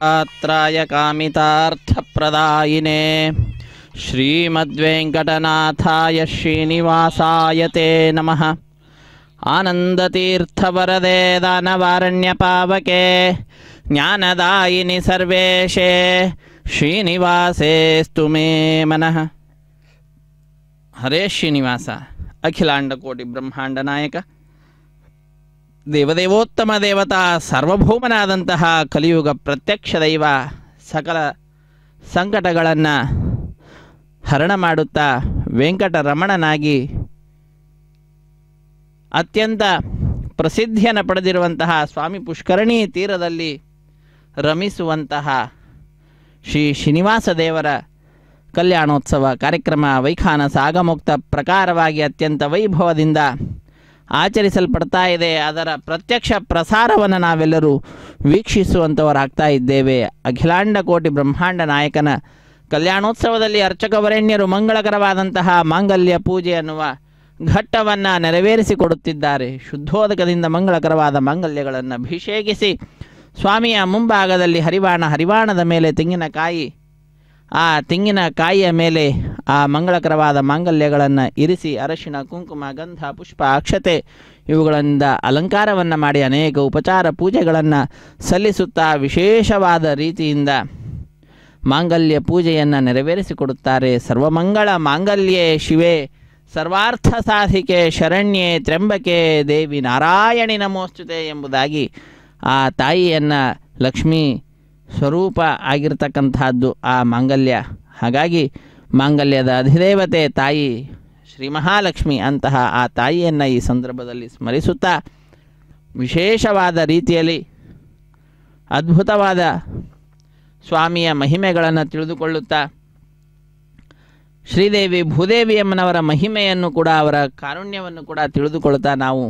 Speaker 4: आत्राय कामितार्थप्रदायिने श्रीमद्वेङ्कटनाथाय श्रीनिवासाय ते नमः। आनन्दतीर्थवरदे दानवारण्यपावके ज्ञानदायिनि सर्वेशे श्रीनिवासेस्तु मे मनः। हरे श्रीनिवास अखिलांडकोटि ब्रह्मांड नायक ದೇವದೇವೋತ್ತಮ ದೇವತಾ ಸಾರ್ವಭೌಮನಾದಂತಹ ಕಲಿಯುಗ ಪ್ರತ್ಯಕ್ಷ ದೈವ ಸಕಲ ಸಂಕಟಗಳನ್ನು ಹರಣ ಮಾಡುತ್ತಾ ವೆಂಕಟರಮಣನಾಗಿ ಅತ್ಯಂತ ಪ್ರಸಿದ್ಧಿಯನ್ನು ಪಡೆದಿರುವಂತಹ ಸ್ವಾಮಿ ಪುಷ್ಕರಣಿ ತೀರದಲ್ಲಿ ರಮಿಸುವಂತಹ ಶ್ರೀ ಶ್ರೀನಿವಾಸ ದೇವರ ಕಲ್ಯಾಣೋತ್ಸವ ಕಾರ್ಯಕ್ರಮ ವೈಖಾನಸ ಆಗಮುಕ್ತ ಪ್ರಕಾರವಾಗಿ ಅತ್ಯಂತ ವೈಭವದಿಂದ ಆಚರಿಸಲ್ಪಡ್ತಾ ಇದೆ. ಅದರ ಪ್ರತ್ಯಕ್ಷ ಪ್ರಸಾರವನ್ನು ನಾವೆಲ್ಲರೂ ವೀಕ್ಷಿಸುವಂಥವರಾಗ್ತಾ ಇದ್ದೇವೆ. ಅಖಿಲಾಂಡ ಕೋಟಿ ಬ್ರಹ್ಮಾಂಡ ನಾಯಕನ ಕಲ್ಯಾಣೋತ್ಸವದಲ್ಲಿ ಅರ್ಚಕವರೆಣ್ಯರು ಮಂಗಳಕರವಾದಂತಹ ಮಾಂಗಲ್ಯ ಪೂಜೆ ಅನ್ನುವ ಘಟ್ಟವನ್ನು ನೆರವೇರಿಸಿಕೊಡುತ್ತಿದ್ದಾರೆ. ಶುದ್ಧೋದಕದಿಂದ ಮಂಗಳಕರವಾದ ಮಾಂಗಲ್ಯಗಳನ್ನು ಅಭಿಷೇಕಿಸಿ ಸ್ವಾಮಿಯ ಮುಂಭಾಗದಲ್ಲಿ ಹರಿವಾಣದ ಮೇಲೆ ತೆಂಗಿನಕಾಯಿ, ಆ ತೆಂಗಿನಕಾಯಿಯ ಮೇಲೆ ಆ ಮಂಗಳಕರವಾದ ಮಾಂಗಲ್ಯಗಳನ್ನು ಇರಿಸಿ ಅರಶಿಣ, ಕುಂಕುಮ, ಗಂಧ, ಪುಷ್ಪ, ಅಕ್ಷತೆ ಇವುಗಳಿಂದ ಅಲಂಕಾರವನ್ನು ಮಾಡಿ ಅನೇಕ ಉಪಚಾರ ಪೂಜೆಗಳನ್ನು ಸಲ್ಲಿಸುತ್ತಾ ವಿಶೇಷವಾದ ರೀತಿಯಿಂದ ಮಾಂಗಲ್ಯ ಪೂಜೆಯನ್ನು ನೆರವೇರಿಸಿಕೊಡುತ್ತಾರೆ. ಸರ್ವಮಂಗಳ ಮಾಂಗಲ್ಯೇ ಶಿವೆ ಸರ್ವಾರ್ಥ ಸಾಧಿಕೆ ಶರಣ್ಯೆ ತ್ರ್ಯಂಬಕೆ ದೇವಿ ನಾರಾಯಣಿ ನಮೋಸ್ತುತೆ ಎಂಬುದಾಗಿ ಆ ತಾಯಿಯನ್ನು ಲಕ್ಷ್ಮೀ ಸ್ವರೂಪ ಆಗಿರ್ತಕ್ಕಂಥದ್ದು ಆ ಮಾಂಗಲ್ಯ. ಹಾಗಾಗಿ ಮಾಂಗಲ್ಯದ ಅಧಿದೇವತೆ ತಾಯಿ ಶ್ರೀ ಮಹಾಲಕ್ಷ್ಮಿ ಅಂತಹ ಆ ತಾಯಿಯನ್ನು ಈ ಸಂದರ್ಭದಲ್ಲಿ ಸ್ಮರಿಸುತ್ತಾ ವಿಶೇಷವಾದ ರೀತಿಯಲ್ಲಿ ಅದ್ಭುತವಾದ ಸ್ವಾಮಿಯ ಮಹಿಮೆಗಳನ್ನು ತಿಳಿದುಕೊಳ್ಳುತ್ತಾ ಶ್ರೀದೇವಿ ಭೂದೇವಿಯಮ್ಮನವರ ಮಹಿಮೆಯನ್ನು ಕೂಡ ಅವರ ಕಾರುಣ್ಯವನ್ನು ಕೂಡ ತಿಳಿದುಕೊಳ್ಳುತ್ತಾ ನಾವು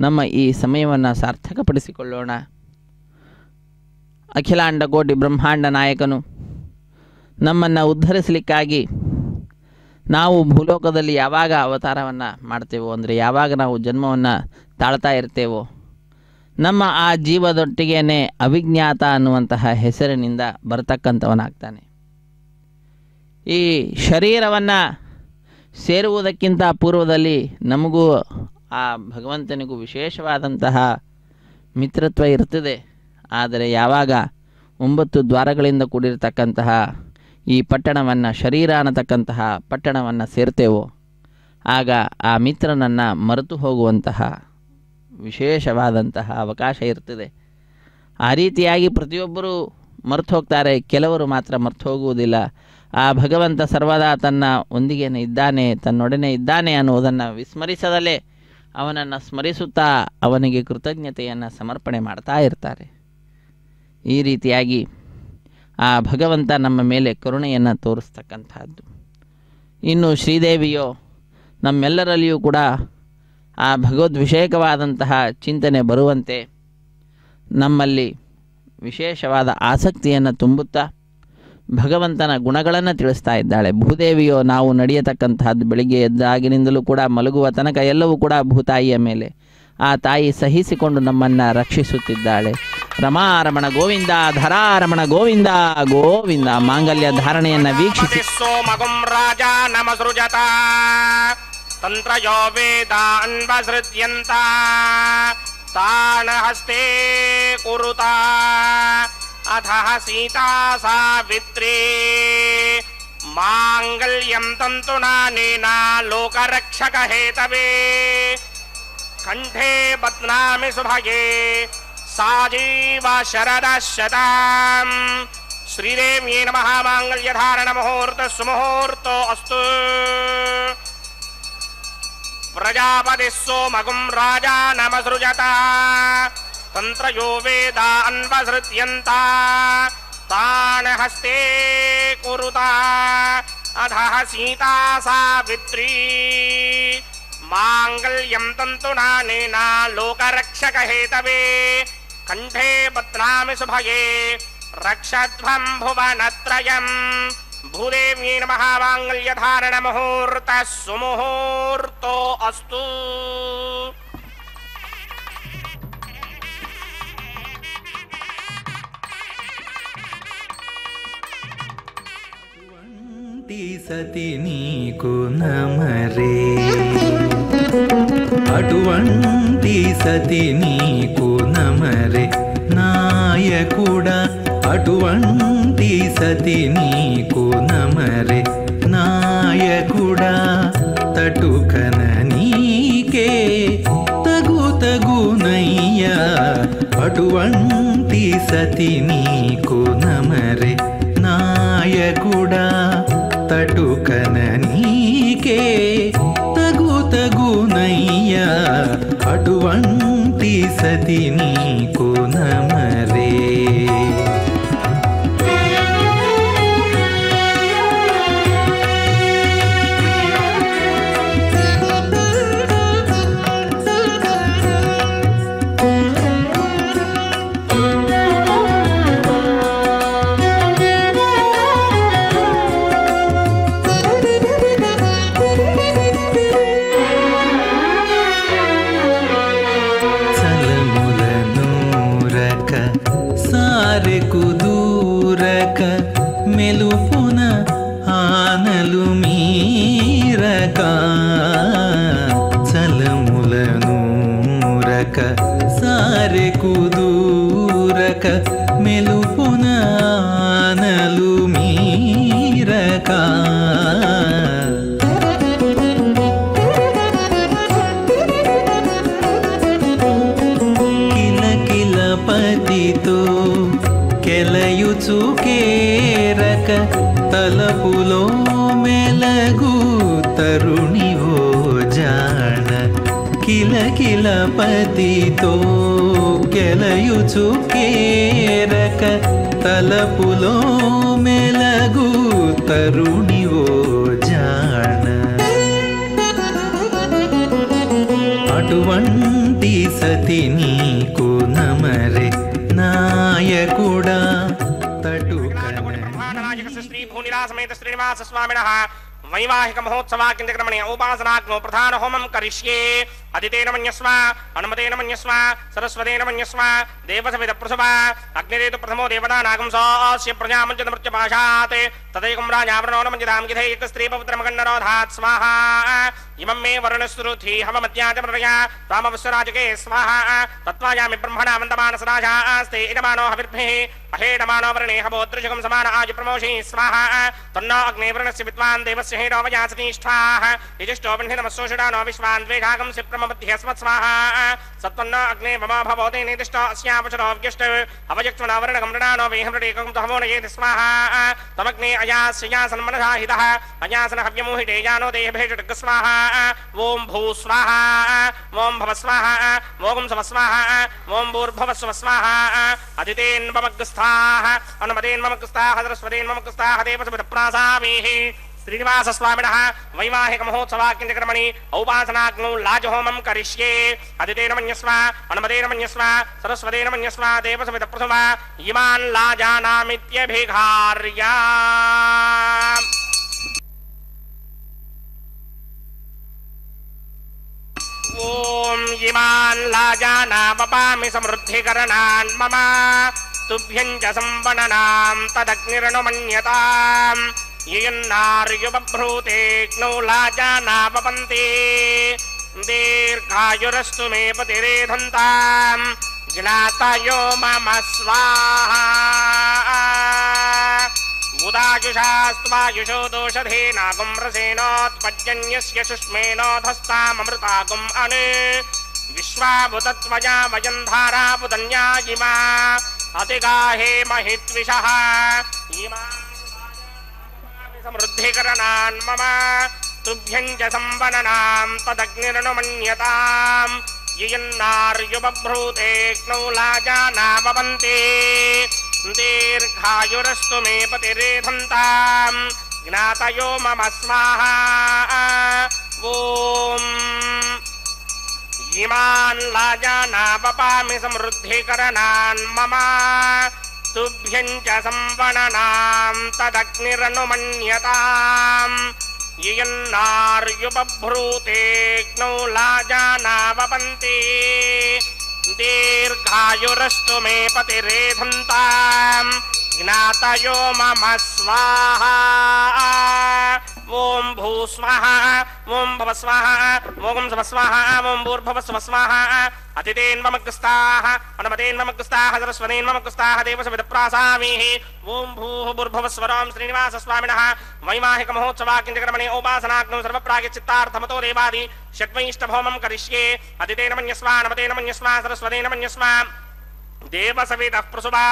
Speaker 4: ನಮ್ಮ ಈ ಸಮಯವನ್ನು ಸಾರ್ಥಕಪಡಿಸಿಕೊಳ್ಳೋಣ. ಅಖಿಲಾಂಡ ಕೋಟಿ ಬ್ರಹ್ಮಾಂಡ ನಾಯಕನು ನಮ್ಮನ್ನು ಉದ್ಧರಿಸಲಿಕ್ಕಾಗಿ ನಾವು ಭೂಲೋಕದಲ್ಲಿ ಯಾವಾಗ ಅವತಾರವನ್ನು ಮಾಡ್ತೇವೋ, ಅಂದರೆ ಯಾವಾಗ ನಾವು ಜನ್ಮವನ್ನು ತಾಳ್ತಾ ಇರ್ತೇವೋ, ನಮ್ಮ ಆ ಜೀವದೊಟ್ಟಿಗೇ ಅವಿಜ್ಞಾತ ಅನ್ನುವಂತಹ ಹೆಸರಿನಿಂದ ಬರತಕ್ಕಂಥವನಾಗ್ತಾನೆ. ಈ ಶರೀರವನ್ನು ಸೇರುವುದಕ್ಕಿಂತ ಪೂರ್ವದಲ್ಲಿ ನಮಗೂ ಆ ಭಗವಂತನಿಗೂ ವಿಶೇಷವಾದಂತಹ ಮಿತ್ರತ್ವ ಇರ್ತದೆ. ಆದರೆ ಯಾವಾಗ 9 ದ್ವಾರಗಳಿಂದ ಕೂಡಿರತಕ್ಕಂತಹ ಈ ಪಟ್ಟಣವನ್ನು, ಶರೀರ ಅನ್ನತಕ್ಕಂತಹ ಪಟ್ಟಣವನ್ನು ಸೇರ್ತೇವೋ, ಆಗ ಆ ಮಿತ್ರನನ್ನು ಮರೆತು ಹೋಗುವಂತಹ ವಿಶೇಷವಾದಂತಹ ಅವಕಾಶ ಇರ್ತದೆ. ಆ ರೀತಿಯಾಗಿ ಪ್ರತಿಯೊಬ್ಬರೂ ಮರೆತು ಹೋಗ್ತಾರೆ, ಕೆಲವರು ಮಾತ್ರ ಮರೆತು ಹೋಗುವುದಿಲ್ಲ. ಆ ಭಗವಂತ ಸರ್ವದಾ ತನ್ನ ಒಂದಿಗೇನೆ ಇದ್ದಾನೆ, ತನ್ನೊಡನೆ ಇದ್ದಾನೆ ಅನ್ನುವುದನ್ನು ವಿಸ್ಮರಿಸದಲೇ ಅವನನ್ನು ಸ್ಮರಿಸುತ್ತಾ ಅವನಿಗೆ ಕೃತಜ್ಞತೆಯನ್ನು ಸಮರ್ಪಣೆ ಮಾಡ್ತಾ ಇರ್ತಾರೆ. ಈ ರೀತಿಯಾಗಿ ಆ ಭಗವಂತ ನಮ್ಮ ಮೇಲೆ ಕರುಣೆಯನ್ನು ತೋರಿಸ್ತಕ್ಕಂಥದ್ದು. ಇನ್ನು ಶ್ರೀದೇವಿಯೋ ನಮ್ಮೆಲ್ಲರಲ್ಲಿಯೂ ಕೂಡ ಆ ಭಗವದ್ವಿಷಯಕವಾದಂತಹ ಚಿಂತನೆ ಬರುವಂತೆ ನಮ್ಮಲ್ಲಿ ವಿಶೇಷವಾದ ಆಸಕ್ತಿಯನ್ನು ತುಂಬುತ್ತಾ ಭಗವಂತನ ಗುಣಗಳನ್ನು ತಿಳಿಸ್ತಾ ಇದ್ದಾಳೆ. ಭೂದೇವಿಯೋ ನಾವು ನಡೆಯತಕ್ಕಂತಹದ್ದು ಬೆಳಿಗ್ಗೆ ಎದ್ದಾಗಿನಿಂದಲೂ ಕೂಡ ಮಲಗುವ ತನಕ ಎಲ್ಲವೂ ಕೂಡ ಭೂತಾಯಿಯ ಮೇಲೆ. ಆ ತಾಯಿ ಸಹಿಸಿಕೊಂಡು ನಮ್ಮನ್ನು ರಕ್ಷಿಸುತ್ತಿದ್ದಾಳೆ. ರಮಾರಮಣ ಗೋವಿಂದ, ಧರಾರಮಣ ಗೋವಿಂದ ಗೋವಿಂದ. ಮಾಂಗಲ್ಯ ಧಾರಣೆಯನ್ನು ವೀಕ್ಷಿಸಿ
Speaker 2: ಸೋಮಗುಂ ರಾಜ ನಮಸೃಜತ ತಂತ್ರಯೋ ವೇದಾನ್ವಸೃಜ್ಯಂತ ತಾಣ ಹಸ್ತೆ ಕುರುತ ಅಥಃ ಸೀತಾ ಸಾವಿತ್ರೀ ಮಾಂಗಲ್ಯಂ ತಂತುನಾನೇನ ಲೋಕರಕ್ಷಕ ಹೇತವೇ ಕಂಠೇ ಬಧ್ನಾಮಿ ಸುಭಗೆ ಸಾಜೀವ ಶರದಶತಾಂ. ಶ್ರೀದೇವ್ಯೈ ನಮಃ. ಮಾಂಗಲ್ಯಧಾರಣ ಮುಹೂರ್ತ ಸುಮುಹೂರ್ತೋ ಅಸ್ತು. ಪ್ರಜಾಪತಿ ಸೋಮಗುಂ ರಾಜ ನಮಸೃಜತ ತಂತ್ರಯೋ ವೇದ ಅನ್ವಸೃಜ್ಯಂತ ತಾಣ ಹಸ್ತೆ ಕುರುತ ಅಧಃ ಸೀತಾ ಸಾವಿತ್ರೀ ಮಾಂಗಲ್ಯಂ ತಂತುನಾನೇನ ಲೋಕರಕ್ಷಕ ಹೇತವೇ ಕಂಠೇ ಬಧ್ನಾಮಿ ಸುಭಗೆ ರಕ್ಷಧ್ವಂ ಭುವನತ್ರಯಂ. ಭೂದೇವ್ಯೈ ನಮಃ. ಮಾಂಗಲ್ಯಧಾರಣ ಮುಹೂರ್ತ ಸುಮುಹೂರ್ತೋ ಅಸ್ತು.
Speaker 3: సతి నీకు నమరే, అటువంటి సతి నీకు నమరే నాయకుడా, అటువంటి సతి నీకు నమరే నాయకుడా. తటుకన నీకే తగునయ్యా, అటువంటి సతి నీకు నమరే నాయకుడా. తటుకన నీకే తగునయ్యా, అటువంటి సతి నీకు నమరే. కుదూరక మెలుపున ఆనలు మీరక, చలములనూరక సారె కుదూరక మెలుపున ఆనలు మీరక. కిలకిల పతితో కెలయుచు కేరక తలపులో మెలగు తరుణివో జాణ. కిలకిల పతితో కెలయుచు కేరక తలపులో మెలగు తరుణివో జాణ. అటువంటి సతి నీకు నమరే నాయకుడా. తటుకన
Speaker 2: శ్రీ భూనిలా श्रीनिवासस्वामिनः वैवाहिक महोत्सवाकिंचक्रमणे उपासनाग्नो प्रधान होमं करिष्ये अदितेन मन्यस्व अनुमतेन मन्यस्व सरस्वतेन मन्यस्व देवसविद प्रसवा अग्निरेतु प्रथमो देवतानागं सस्य प्रजामञ्चतमृत्यपाशात् तदैकं राजावरणो न मञ्जदां गिधैक स्त्रीपपुत्रमगन्नरोधात् स्वाहा इमं मे वर्णस्तुरुथि हवमद्याचमृतया त्वामवस्वराजके स्वाहा तत्त्वायामि ब्रह्मणा वन्दमानसराजास्ते इदमानो हविर्भिः अहेडमानो वर्णे हवोदृशकं समान आजु प्रमोषि स्वाहा तन्नो अग्ने वर्णस्य विद्वान् देवस्य हेडो वयासनिष्ठाः यजिष्ठो बन्धिनमस्सोषडानो विश्वान् द्वेषागं सिप्रमबद्ध्य स्वाहा सत्वन्नो अग्ने मम भवोते निदिष्टो अस्यावचरो व्यष्ट अवयक्ष्मणो वर्णगमृणानो वेहमृडेकं तहवो नयेति स्वाहा तमग्ने अयास्यासन्मनसा हितः अयासन हव्यमोहिते जानो देहभेषटक स्वाहा ओम भू स्वाहा ओम भव स्वाहा ओम सव स्वाहा ओम भूर्भुवः स्वः स्वाहा अदितेन्ममग्रस्थाः अनुमतेन्ममग्रस्थाः सरस्वतेन्ममग्रस्थाः देवसविदप्रासामीः श्रीनिवासस्वामिनः वैवाहिक महोत्सवाकिंचक्रमणि औपासनाग्नौ लाजहोमं करिष्ये अदितेन मन्यस्व अनुमतेन मन्यस्व सरस्वतेन मन्यस्व देवसविदप्रसवा इमान् लाजानामित्यभिघार्या ओम इमान् लाजानामपामि समृद्धिकरणान् मम तुभ्यं च संवननां तदग्निरनुमन्यताम् यन्नार्युबभ्रूतेऽग्नौ लाजानावपन्ति दीर्घायुरस्तु मे पतिरेधन्ताम् ज्ञातयो मम स्वाहा उदायुषास्त्वायुषो दोषधेनागुं रसेनोत्पद्यन्यस्य शुष्मेनोधस्ताममृतागुम् अनु विश्वाभुतत्वया वयं धारापुदन्या इमा अतिगाहे महित्विषः इमा समृद्धिकरणान् मम तुभ्यं च संवननां तदग्निरनुमन्यताम् यन्नार्युबभ्रूतेऽग्नौ लाजानावपन्ति दीर्घायुरस्तु मे पतिरेधन्ताम् ज्ञातयो मम स्वाहा ओम इमान् लाजानावपामि समृद्धिकरणान् मम तुभ्यं च संवननां तदग्निरनुमन्यताम् यन्नार्युबभ्रूतेऽग्नौ लाजानावपन्ति दीर्घायुरस्तु मे पतिरेधन्ताम् ज्ञातयो मम स्वाहा ओम भू स्वाहा ओम भव स्वाहा ओम सव स्वाहा ओम भूर्भुवः स्वः स्वाहा अतिथेन्ममग्रस्ताः अनुमतेन्ममग्रस्ताः सरस्वतेन्ममग्रस्ताः देवसविदप्रासामीः ओम भूः भूर्भुवः स्वः श्रीनिवासस्वामिनः वैवाहिक महोत्सवाकिंचक्रमणे उपासनाग्नौ सर्वप्रायश्चित्तार्थमतो देवादि षड्वैष्टभौमं करिष्ये अतिथेन मन्यस्व अनुमतेन मन्यस्व सरस्वतेन मन्यस्व देवसविदः प्रसुवा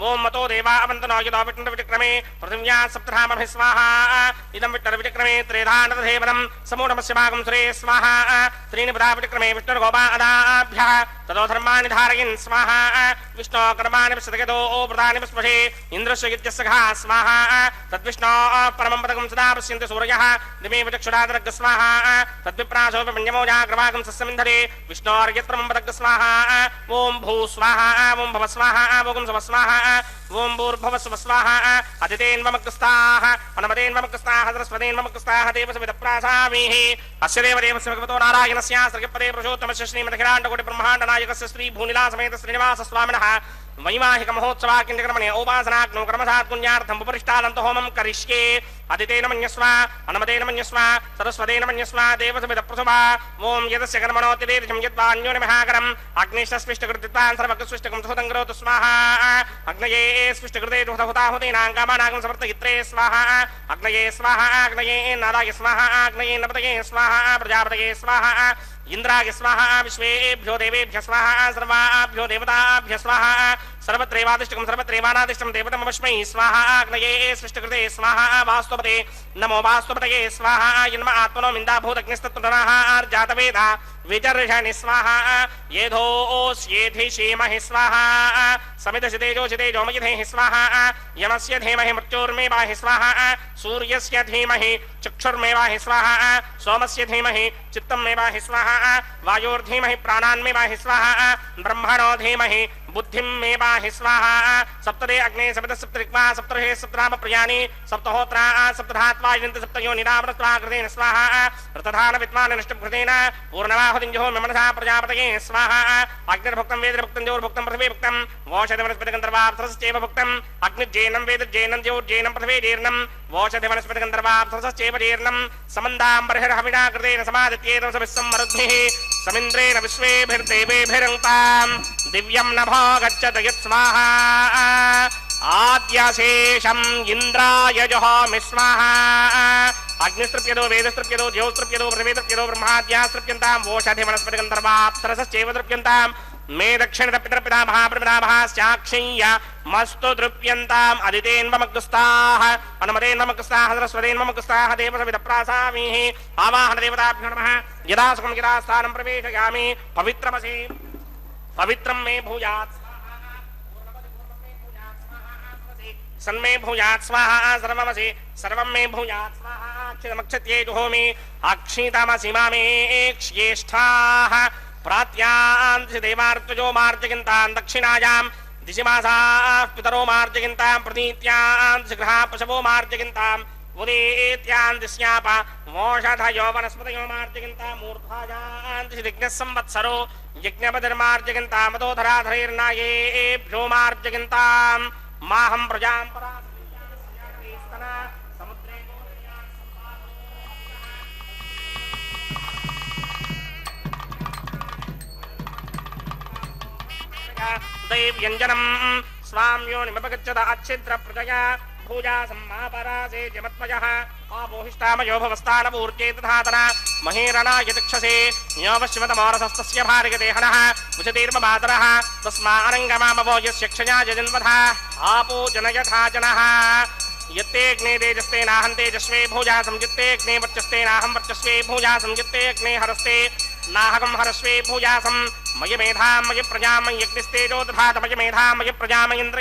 Speaker 2: ओम मतो देवा अवन्तनो यतो विष्णुर्विचक्रमे पृथिव्यां सप्तधामभिः स्वाहा इदं विष्णुर्विचक्रमे त्रेधानदधेवनं समूढमस्य भागं सुरे स्वाहा त्रीणि पदा विचक्रमे विष्णुर्गोपादाभ्यः ततो धर्माणि धारयन् स्वाहा विष्णो कर्माणि विशतगतो व्रतानि विस्पशे इन्द्रस्य यज्ञस्सखा स्वाहा तद्विष्णो परमं पदकं सदा पश्यन्ति सूर्यः दिमेव चक्षुरादरग् स्वाहा तद्विप्रासोऽपि मन्यमोजाग्रभागं सस्यमिन्धरे विष्णोर्यत्परमं पदग् स्वाहा ओम भू स्वाहा ओम भव स्वाहा ओम सव स्वाहा ओम भूर्भुवः स्वः स्वाहा अतिथेन्ममग्रस्ताः अनुमतेन्ममग्रस्ताः सरस्वतेन्ममग्रस्ताः देवसविदप्रासामीः अस्य देवदेवस्य भगवतो नारायणस्यास्त्रपदे पुरुषोत्तमस्य श्रीमदखिलाण्डकोटिब्रह्माण्डनायकस्य श्रीभूनिलासमेत श्रीनिवासस्वामिनः वैवाहिक महोत्सवाकिंचक्रमणे औपासनाग्नौ कर्मसात् पुण्यार्थं उपरिष्टादन्त होमं करिष्ये अदितेन मन्यस्व अनुमतेन मन्यस्व सरस्वतेन मन्यस्व देवसविदप्रसवा ओम यदस्य कर्मणोऽतिरेकं यद्वान्योनिमहाकरम् अग्निष्टस्पृष्टकृत्तान् सर्वकृष्टकं सुहृतं करोतु स्वाहा अग्नये स्पृष्टकृते हुताहुतीनां कामानागं समर्पयित्रे स्वाहा अग्नये स्वाहा अग्नये नाराय स्वाहा अग्नये नपतये स्वाहा प्रजापतये स्वाहा इंद्राय स्वाहा विश्वेभ्यो देवेभ्यः स्वाहा सर्वाभ्यो देवताभ्यः स्वाहा सर्वत्रैवादिष्टकं सर्वत्रैवानादिष्टं देवतमवस्मै स्वाहा अग्नये सृष्टकृते स्वाहा वास्तुपते नमो वास्तुपतये स्वाहा यन्म आत्मनो मिन्दाभूतग्निस्तत्तुनः आर्जातवेदा विचर्षणि स्वाहा येधोऽस्येधि क्षेमहि स्वाहा समिधसितेजो मयिधेः स्वाहा यमस्य धीमहि मृत्योर्मेवाहि स्वाहा सूर्यस्य धीमहि चक्षुर्मेवाहि स्वाहा सोमस्य धीमहि चित्तमेवाहि स्वाहा वायोर्धीमहि प्राणान्मेवाहि स्वाहा ब्रह्मणो धीमहि बुद्धिं मे पाहि स्वाहा सप्तदे अग्ने सप्त सप्तरिक्वा सप्तर्षे सप्तनाम प्रियाणि सप्तहोत्रा सप्तधात्वा यन्ति सप्तयो निरामृत्वाकृतेन स्वाहा रतधान विद्वान् नष्टं कृतेन पूर्णमाहुतिञ्जो मनसा प्रजापतये स्वाहा अग्निर्भुक्तं वेदभुक्तं ज्योर्भुक्तं पृथिवी भुक्तं वोषधिवनस्पतिगन्धर्वाप्सरश्चैव भुक्तं अग्निर्जैनं वेदज्जैनं ज्योर्जैनं पृथिवीजैर्नं वोषधिवनस्पतिगन्धर्वाप्सरश्चैव जैर्नं समन्दाम्बर्हिर्हविना कृतेन समादित्येतं सविस्सं मरुद्भिः समिन्द्रेण विश्वेभिर्देवेभिरङ्क्तां दिव्यं नभो गच्छत यत् स्वाहा आद्यशेषम् इन्द्राय जुहोमि स्वाहा अग्निस्तृप्यतो वेदस्तृप्यतो ज्योस्तृप्यतो पृथिवीतृप्यतो ब्रह्माद्यास्तृप्यन्तां वोषधिवनस्पतिगन्धर्वाप्सरश्चैव तृप्यन्तां मे दक्षिणतपितरपिता महाप्रपितामहास्याक्षय्य मस्तु तृप्यन्ताम् अदितेन्वमग्रस्ताः अनुमतेन्वमग्रस्ताः सरस्वतेन्वमग्रस्ताः देवसविदप्रासामीः आवाहनदेवताभ्यो नमः यदा सुखं यदा स्थानं प्रवेशयामि पवित्रमसि पवित्रं मे भूयात् सन्मे भूयात् स्वाहा सर्वमसि सर्वं मे भूयात् स्वाहा अक्षितमक्षत्ये जुहोमि अक्षितमसि मामे ज्येष्ठाः प्रात्यां देवार्त्वजो मार्जयन्तां दक्षिणायां दिशिमासाः पितरो मार्जयन्तां प्रतीत्यां गृहा पशवो मार्जयन्तां उदेत्यां दिश्याप वोषधयो वनस्पतयो मार्जयन्तां मूर्धायां दिशिदिग्नः संवत्सरो यज्ञपतिर्मार्जयन्तां मदोधराधरैर्नायेभ्यो मार्जयन्तां माहं प्रजां समुद्रे दैव्यञ्जनं स्वाम्यो निमपगच्छत अच्छिद्र प्रजया भूजा सम्मापरासे जमत्मजः आपोहिष्टामयो भवस्तानपूर्जे तथातना महेरणाय दक्षसे न्योपश्चिमतमोरसस्तस्य भार्गदेहनः विशतीर्ममातरः तस्मारङ्गमामवो यस्य क्षया जजन्वथा आपो जनयथा जनः यत्तेऽग्ने तेजस्ते नाहं तेजस्वे भूजा संयुत्तेऽग्ने वर्चस्ते नाहं वर्चस्वे भूजा संयुत्तेऽग्ने हरस्ते नाहकं हरस्वे भूजासं मयि मेधां मयि प्रजां मयि यज्ञस्तेजो दधात मयि मेधां मयि प्रजां मयि इन्द्र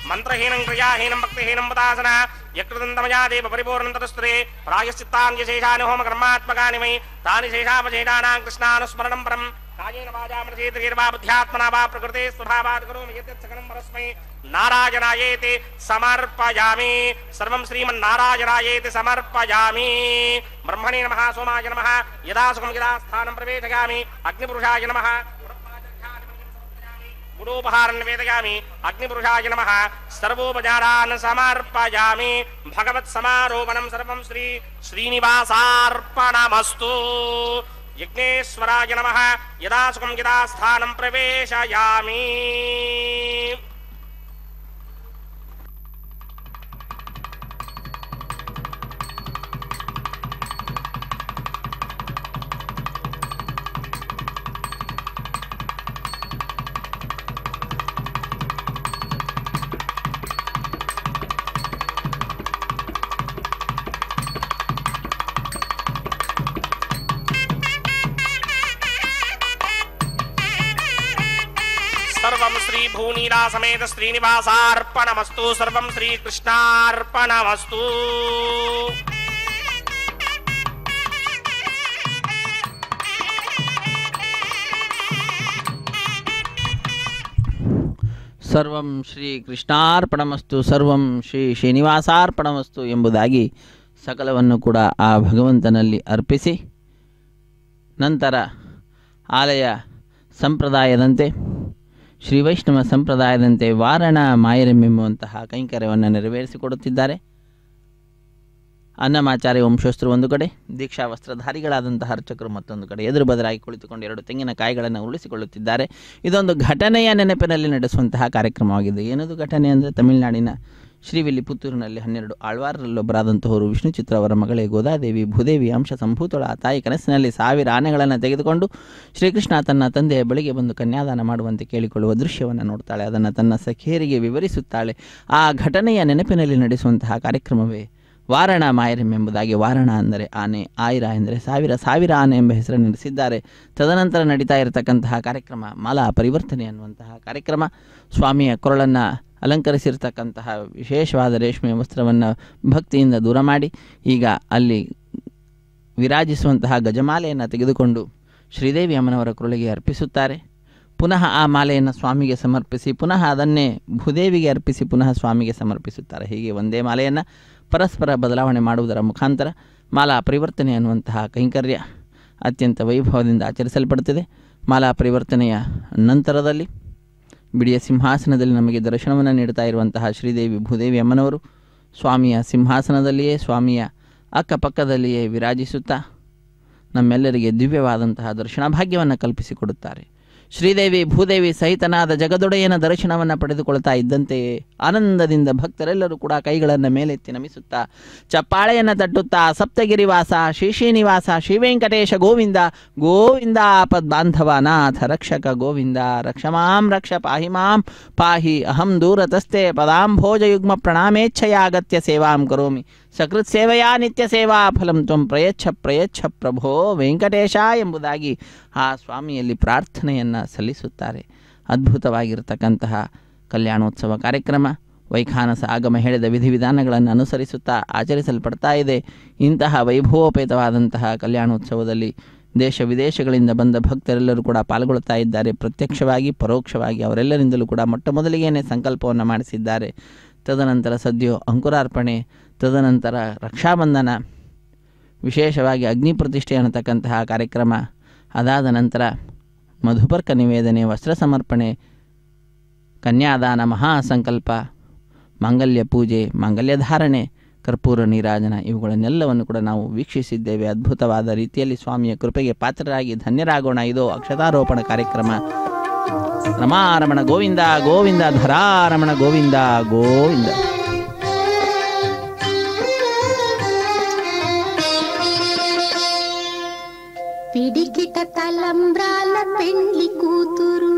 Speaker 2: मंत्रहीनं क्रियाहीनं भक्तिहीनं वदासना यकृतन्तमया देव परिपूर्णं तदस्तुते प्रायश्चित्तानि शेषानि होमकर्मात्मकानि मयि तानि शेषावशेषाणां कृष्णानुस्मरणं परं कायेन वाचा मनसेन्द्रियैर्वा बुद्ध्यात्मना वा प्रकृते स्वभावात् करोमि यत् सकलं परस्मै नारायणायेति समर्पयामि सर्वं श्रीमन्नारायणायेति समर्पयामि ब्रह्मणे नमः सोमाय नमः यदा सुखं यदा स्थानं प्रवेशयामि अग्निपुरुषाय नमः गुडोपहारं निवेदयामि अग्निपुरुषाय नमः सर्वोपचारान् समर्पयामि भगवत्समारोपणं सर्वं श्रीनिवासार्पणमस्तु यज्ञेश्वराय नमः यदा सुखं यदा स्थानं प्रवेशयामि सर्वं श्री भूनीला समेत श्रीनिवासार्पणमस्तु सर्वं श्रीकृष्णार्पणमस्तु
Speaker 4: ಸರ್ವಂ ಶ್ರೀ ಕೃಷ್ಣಾರ್ಪಣಮಸ್ತು ಸರ್ವಂ ಶ್ರೀ ಶ್ರೀನಿವಾಸಾರ್ಪಣಮಸ್ತು ಎಂಬುದಾಗಿ ಸಕಲವನ್ನು ಕೂಡ ಆ ಭಗವಂತನಲ್ಲಿ ಅರ್ಪಿಸಿ ನಂತರ ಆಲಯ ಸಂಪ್ರದಾಯದಂತೆ ಶ್ರೀ ವೈಷ್ಣವ ಸಂಪ್ರದಾಯದಂತೆ ವಾರಣ ಮಾಯರೆಂಬೆಂಬುವಂತಹ ಕೈಂಕರ್ಯವನ್ನು ನೆರವೇರಿಸಿಕೊಡುತ್ತಿದ್ದಾರೆ. ಅನ್ನಮಾಚಾರ್ಯ ವಂಶಸ್ಥರು ಒಂದು ಕಡೆ, ದೀಕ್ಷಾ ವಸ್ತ್ರಧಾರಿಗಳಾದಂತಹ ಅರ್ಚಕರು ಮತ್ತೊಂದು ಕಡೆ ಎದುರು ಬದಲಾಗಿ ಕುಳಿತುಕೊಂಡು 2 ತೆಂಗಿನಕಾಯಿಗಳನ್ನು ಉರುಳಿಸಿಕೊಳ್ಳುತ್ತಿದ್ದಾರೆ. ಇದೊಂದು ಘಟನೆಯ ನೆನಪಿನಲ್ಲಿ ನಡೆಸುವಂತಹ ಕಾರ್ಯಕ್ರಮವಾಗಿದೆ. ಏನದು ಘಟನೆ ಅಂದರೆ, ತಮಿಳುನಾಡಿನ ಶ್ರೀವಿಲ್ಲಿಪುತ್ತೂರಿನಲ್ಲಿ 12 ಆಳ್ವಾರರಲ್ಲೊಬ್ಬರಾದಂತಹವರು ವಿಷ್ಣು ಚಿತ್ರ ಅವರ ಮಗಳೇ ಗೋದಾದೇವಿ ಭೂದೇವಿ ಅಂಶ ಸಂಭೂತಳ ಆ ತಾಯಿ ಕನಸಿನಲ್ಲಿ 1000 ಆನೆಗಳನ್ನು ತೆಗೆದುಕೊಂಡು ಶ್ರೀಕೃಷ್ಣ ತನ್ನ ತಂದೆಯ ಬಳಿಗೆ ಬಂದು ಕನ್ಯಾದಾನ ಮಾಡುವಂತೆ ಕೇಳಿಕೊಳ್ಳುವ ದೃಶ್ಯವನ್ನು ನೋಡ್ತಾಳೆ. ಅದನ್ನು ತನ್ನ ಸಖಿಯರಿಗೆ ವಿವರಿಸುತ್ತಾಳೆ. ಆ ಘಟನೆಯ ನೆನಪಿನಲ್ಲಿ ನಡೆಸುವಂತಹ ಕಾರ್ಯಕ್ರಮವೇ ವಾರಣ ಮಾಯರೆಂಬುದಾಗಿ. ವಾರಣ ಅಂದರೆ ಆನೆ, ಆಯಿರ ಎಂದರೆ 1000 ಆನೆ ಎಂಬ ಹೆಸರನ್ನು ನಡೆಸಿದ್ದಾರೆ. ತದನಂತರ ನಡೀತಾ ಇರತಕ್ಕಂತಹ ಕಾರ್ಯಕ್ರಮ ಮಾಲಾ ಪರಿವರ್ತನೆ ಅನ್ನುವಂತಹ ಕಾರ್ಯಕ್ರಮ. ಸ್ವಾಮಿಯ ಕೊರಳನ್ನು ಅಲಂಕರಿಸಿರ್ತಕ್ಕಂತಹ ವಿಶೇಷವಾದ ರೇಷ್ಮೆಯ ವಸ್ತ್ರವನ್ನು ಭಕ್ತಿಯಿಂದ ದೂರ ಮಾಡಿ ಈಗ ಅಲ್ಲಿ ವಿರಾಜಿಸುವಂತಹ ಗಜಮಾಲೆಯನ್ನು ತೆಗೆದುಕೊಂಡು ಶ್ರೀದೇವಿ ಅಮ್ಮನವರ ಕುರುಳಿಗೆ ಅರ್ಪಿಸುತ್ತಾರೆ. ಪುನಃ ಆ ಮಾಲೆಯನ್ನು ಸ್ವಾಮಿಗೆ ಸಮರ್ಪಿಸಿ ಪುನಃ ಅದನ್ನೇ ಭೂದೇವಿಗೆ ಅರ್ಪಿಸಿ ಪುನಃ ಸ್ವಾಮಿಗೆ ಸಮರ್ಪಿಸುತ್ತಾರೆ. ಹೀಗೆ ಒಂದೇ ಮಾಲೆಯನ್ನು ಪರಸ್ಪರ ಬದಲಾವಣೆ ಮಾಡುವುದರ ಮುಖಾಂತರ ಮಾಲಾ ಪರಿವರ್ತನೆ ಅನ್ನುವಂತಹ ಕೈಂಕರ್ಯ ಅತ್ಯಂತ ವೈಭವದಿಂದ ಆಚರಿಸಲ್ಪಡುತ್ತದೆ. ಮಾಲಾ ಪರಿವರ್ತನೆಯ ನಂತರದಲ್ಲಿ ಬಿಡಿಯ ಸಿಂಹಾಸನದಲ್ಲಿ ನಮಗೆ ದರ್ಶನವನ್ನು ನೀಡುತ್ತಾ ಇರುವಂತಹ ಶ್ರೀದೇವಿ ಭೂದೇವಿ ಅಮ್ಮನವರು ಸ್ವಾಮಿಯ ಸಿಂಹಾಸನದಲ್ಲಿಯೇ ಸ್ವಾಮಿಯ ಅಕ್ಕಪಕ್ಕದಲ್ಲಿಯೇ ವಿರಾಜಿಸುತ್ತಾ ನಮ್ಮೆಲ್ಲರಿಗೆ ದಿವ್ಯವಾದಂತಹ ದರ್ಶನ ಭಾಗ್ಯವನ್ನು ಕಲ್ಪಿಸಿಕೊಡುತ್ತಾರೆ. ಶ್ರೀದೇವಿ ಭೂದೇವಿ ಸಹಿತನಾದ ಜಗದೊಡೆಯನ ದರ್ಶನವನ್ನು ಪಡೆದುಕೊಳ್ತಾ ಇದ್ದಂತೆಯೇ ಆನಂದದಿಂದ ಭಕ್ತರೆಲ್ಲರೂ ಕೂಡ ಕೈಗಳನ್ನು ಮೇಲೆತ್ತಿ ನಮಿಸುತ್ತಾ ಚಪ್ಪಾಳೆಯನ್ನು ತಟ್ಟುತ್ತಾ ಸಪ್ತಗಿರಿವಾಸ ಶ್ರೀ ಶ್ರೀನಿವಾಸ ಶ್ರೀ ವೆಂಕಟೇಶ ಗೋವಿಂದ ಗೋವಿಂದ ಆಪದ್ ಬಾಂಧವ ನಾಥ ರಕ್ಷಕ ಗೋವಿಂದ ರಕ್ಷಮಾಂ ರಕ್ಷ ಪಾಹಿ ಮಾಂ ಪಾಹಿ ಅಹಂ ದೂರತಸ್ತೆ ಪದಾಂಭೋಜಯುಗ್ಮ ಪ್ರಣಾಮೇಚ್ಛಯಾಗತ್ಯ ಸೇವಾಂ ಕರೋಮಿ ಸಕೃತ್ ಸೇವೆಯಾ ನಿತ್ಯ ಸೇವಾ ಫಲಂ ತ್ವಂ ಪ್ರಯಚ್ಛ ಪ್ರಯಚ್ಛ ಪ್ರಭೋ ವೆಂಕಟೇಶ ಎಂಬುದಾಗಿ ಆ ಸ್ವಾಮಿಯಲ್ಲಿ ಪ್ರಾರ್ಥನೆಯನ್ನು ಸಲ್ಲಿಸುತ್ತಾರೆ. ಅದ್ಭುತವಾಗಿರತಕ್ಕಂತಹ ಕಲ್ಯಾಣೋತ್ಸವ ಕಾರ್ಯಕ್ರಮ ವೈಖಾನಸ ಆಗಮ ಹೇಳಿದ ವಿಧಿವಿಧಾನಗಳನ್ನು ಅನುಸರಿಸುತ್ತಾ ಆಚರಿಸಲ್ಪಡ್ತಾ ಇದೆ. ಇಂತಹ ವೈಭವೋಪೇತವಾದಂತಹ ಕಲ್ಯಾಣೋತ್ಸವದಲ್ಲಿ ದೇಶ ವಿದೇಶಗಳಿಂದ ಬಂದ ಭಕ್ತರೆಲ್ಲರೂ ಕೂಡ ಪಾಲ್ಗೊಳ್ಳುತ್ತಾ ಇದ್ದಾರೆ. ಪ್ರತ್ಯಕ್ಷವಾಗಿ ಪರೋಕ್ಷವಾಗಿ ಅವರೆಲ್ಲರಿಂದಲೂ ಕೂಡ ಮೊಟ್ಟ ಮೊದಲಿಗೇನೆ ಸಂಕಲ್ಪವನ್ನು ಮಾಡಿಸಿದ್ದಾರೆ. ತದನಂತರ ಸದ್ಯೋ ಅಂಕುರಾರ್ಪಣೆ, ತದನಂತರ ರಕ್ಷಾಬಂಧನ, ವಿಶೇಷವಾಗಿ ಅಗ್ನಿ ಪ್ರತಿಷ್ಠೆ ಅನ್ನತಕ್ಕಂತಹ ಕಾರ್ಯಕ್ರಮ, ಅದಾದ ನಂತರ ಮಧುಪರ್ಕ ನಿವೇದನೆ, ವಸ್ತ್ರ ಸಮರ್ಪಣೆ, ಕನ್ಯಾದಾನ, ಮಹಾಸಂಕಲ್ಪ, ಮಾಂಗಲ್ಯ ಪೂಜೆ, ಮಾಂಗಲ್ಯ ಧಾರಣೆ, ಕರ್ಪೂರ ನೀರಾಜನ ಇವುಗಳನ್ನೆಲ್ಲವನ್ನು ಕೂಡ ನಾವು ವೀಕ್ಷಿಸಿದ್ದೇವೆ. ಅದ್ಭುತವಾದ ರೀತಿಯಲ್ಲಿ ಸ್ವಾಮಿಯ ಕೃಪೆಗೆ ಪಾತ್ರರಾಗಿ ಧನ್ಯರಾಗೋಣ. ಇದು ಅಕ್ಷತಾರೋಪಣ ಕಾರ್ಯಕ್ರಮ. ರಮಾರಮಣ ಗೋವಿಂದ ಗೋವಿಂದ, ಧರಾರಮಣ ಗೋವಿಂದ ಗೋವಿಂದ.
Speaker 5: పిడికిట తలంబ్రాల పెండ్లి కూతురు,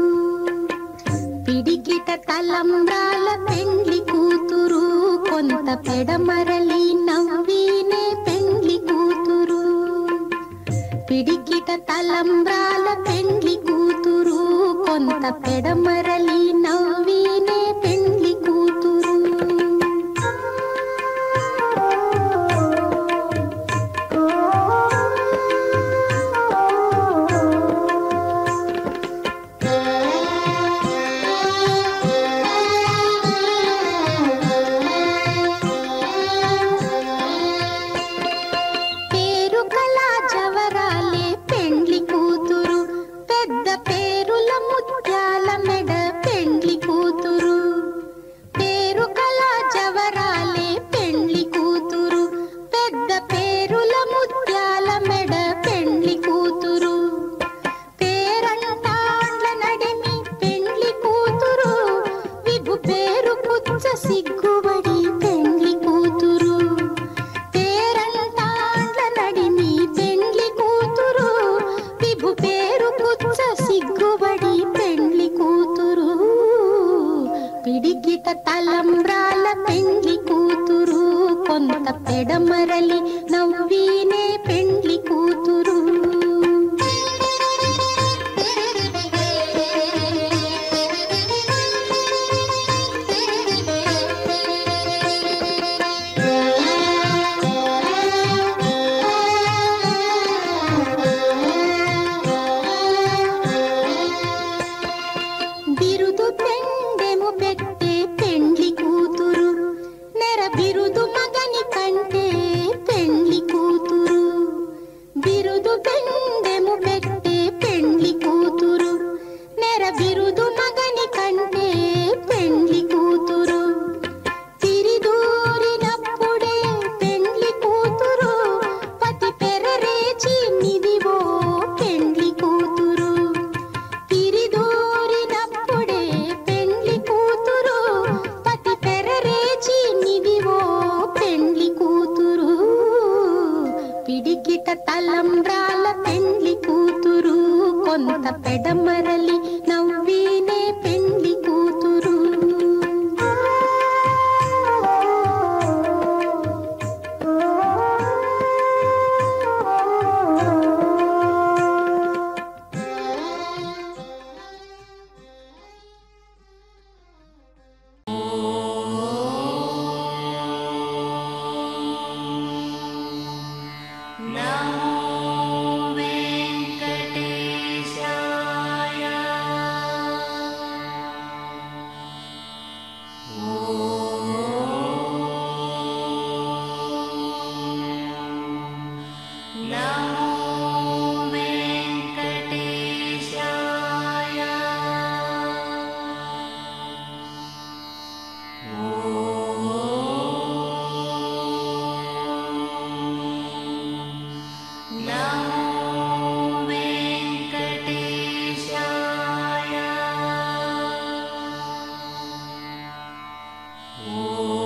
Speaker 5: పిడికిట తలంబ్రాల పెండ్లి కూతురు, కొంత పెడమరలి నవ్వీనే పెండ్లి కూతురు. పిడికిట తలంబ్రాల పెండ్లి కూతురు, కొంత పెడమరలి నవ్వీనే పెండ్లి కూతురు. తలంబ్రాల పెండ్లి కూతురు, కొంత పెడమరలి నవ్వీనే పెండ్లి కూతురు. బిరుదు పెండెము పెట్టే పెండ్లి కూతురు, నెర బిరుదు మగని కంటే పెండ్లి కూతురు. బిరుదు
Speaker 6: ఓం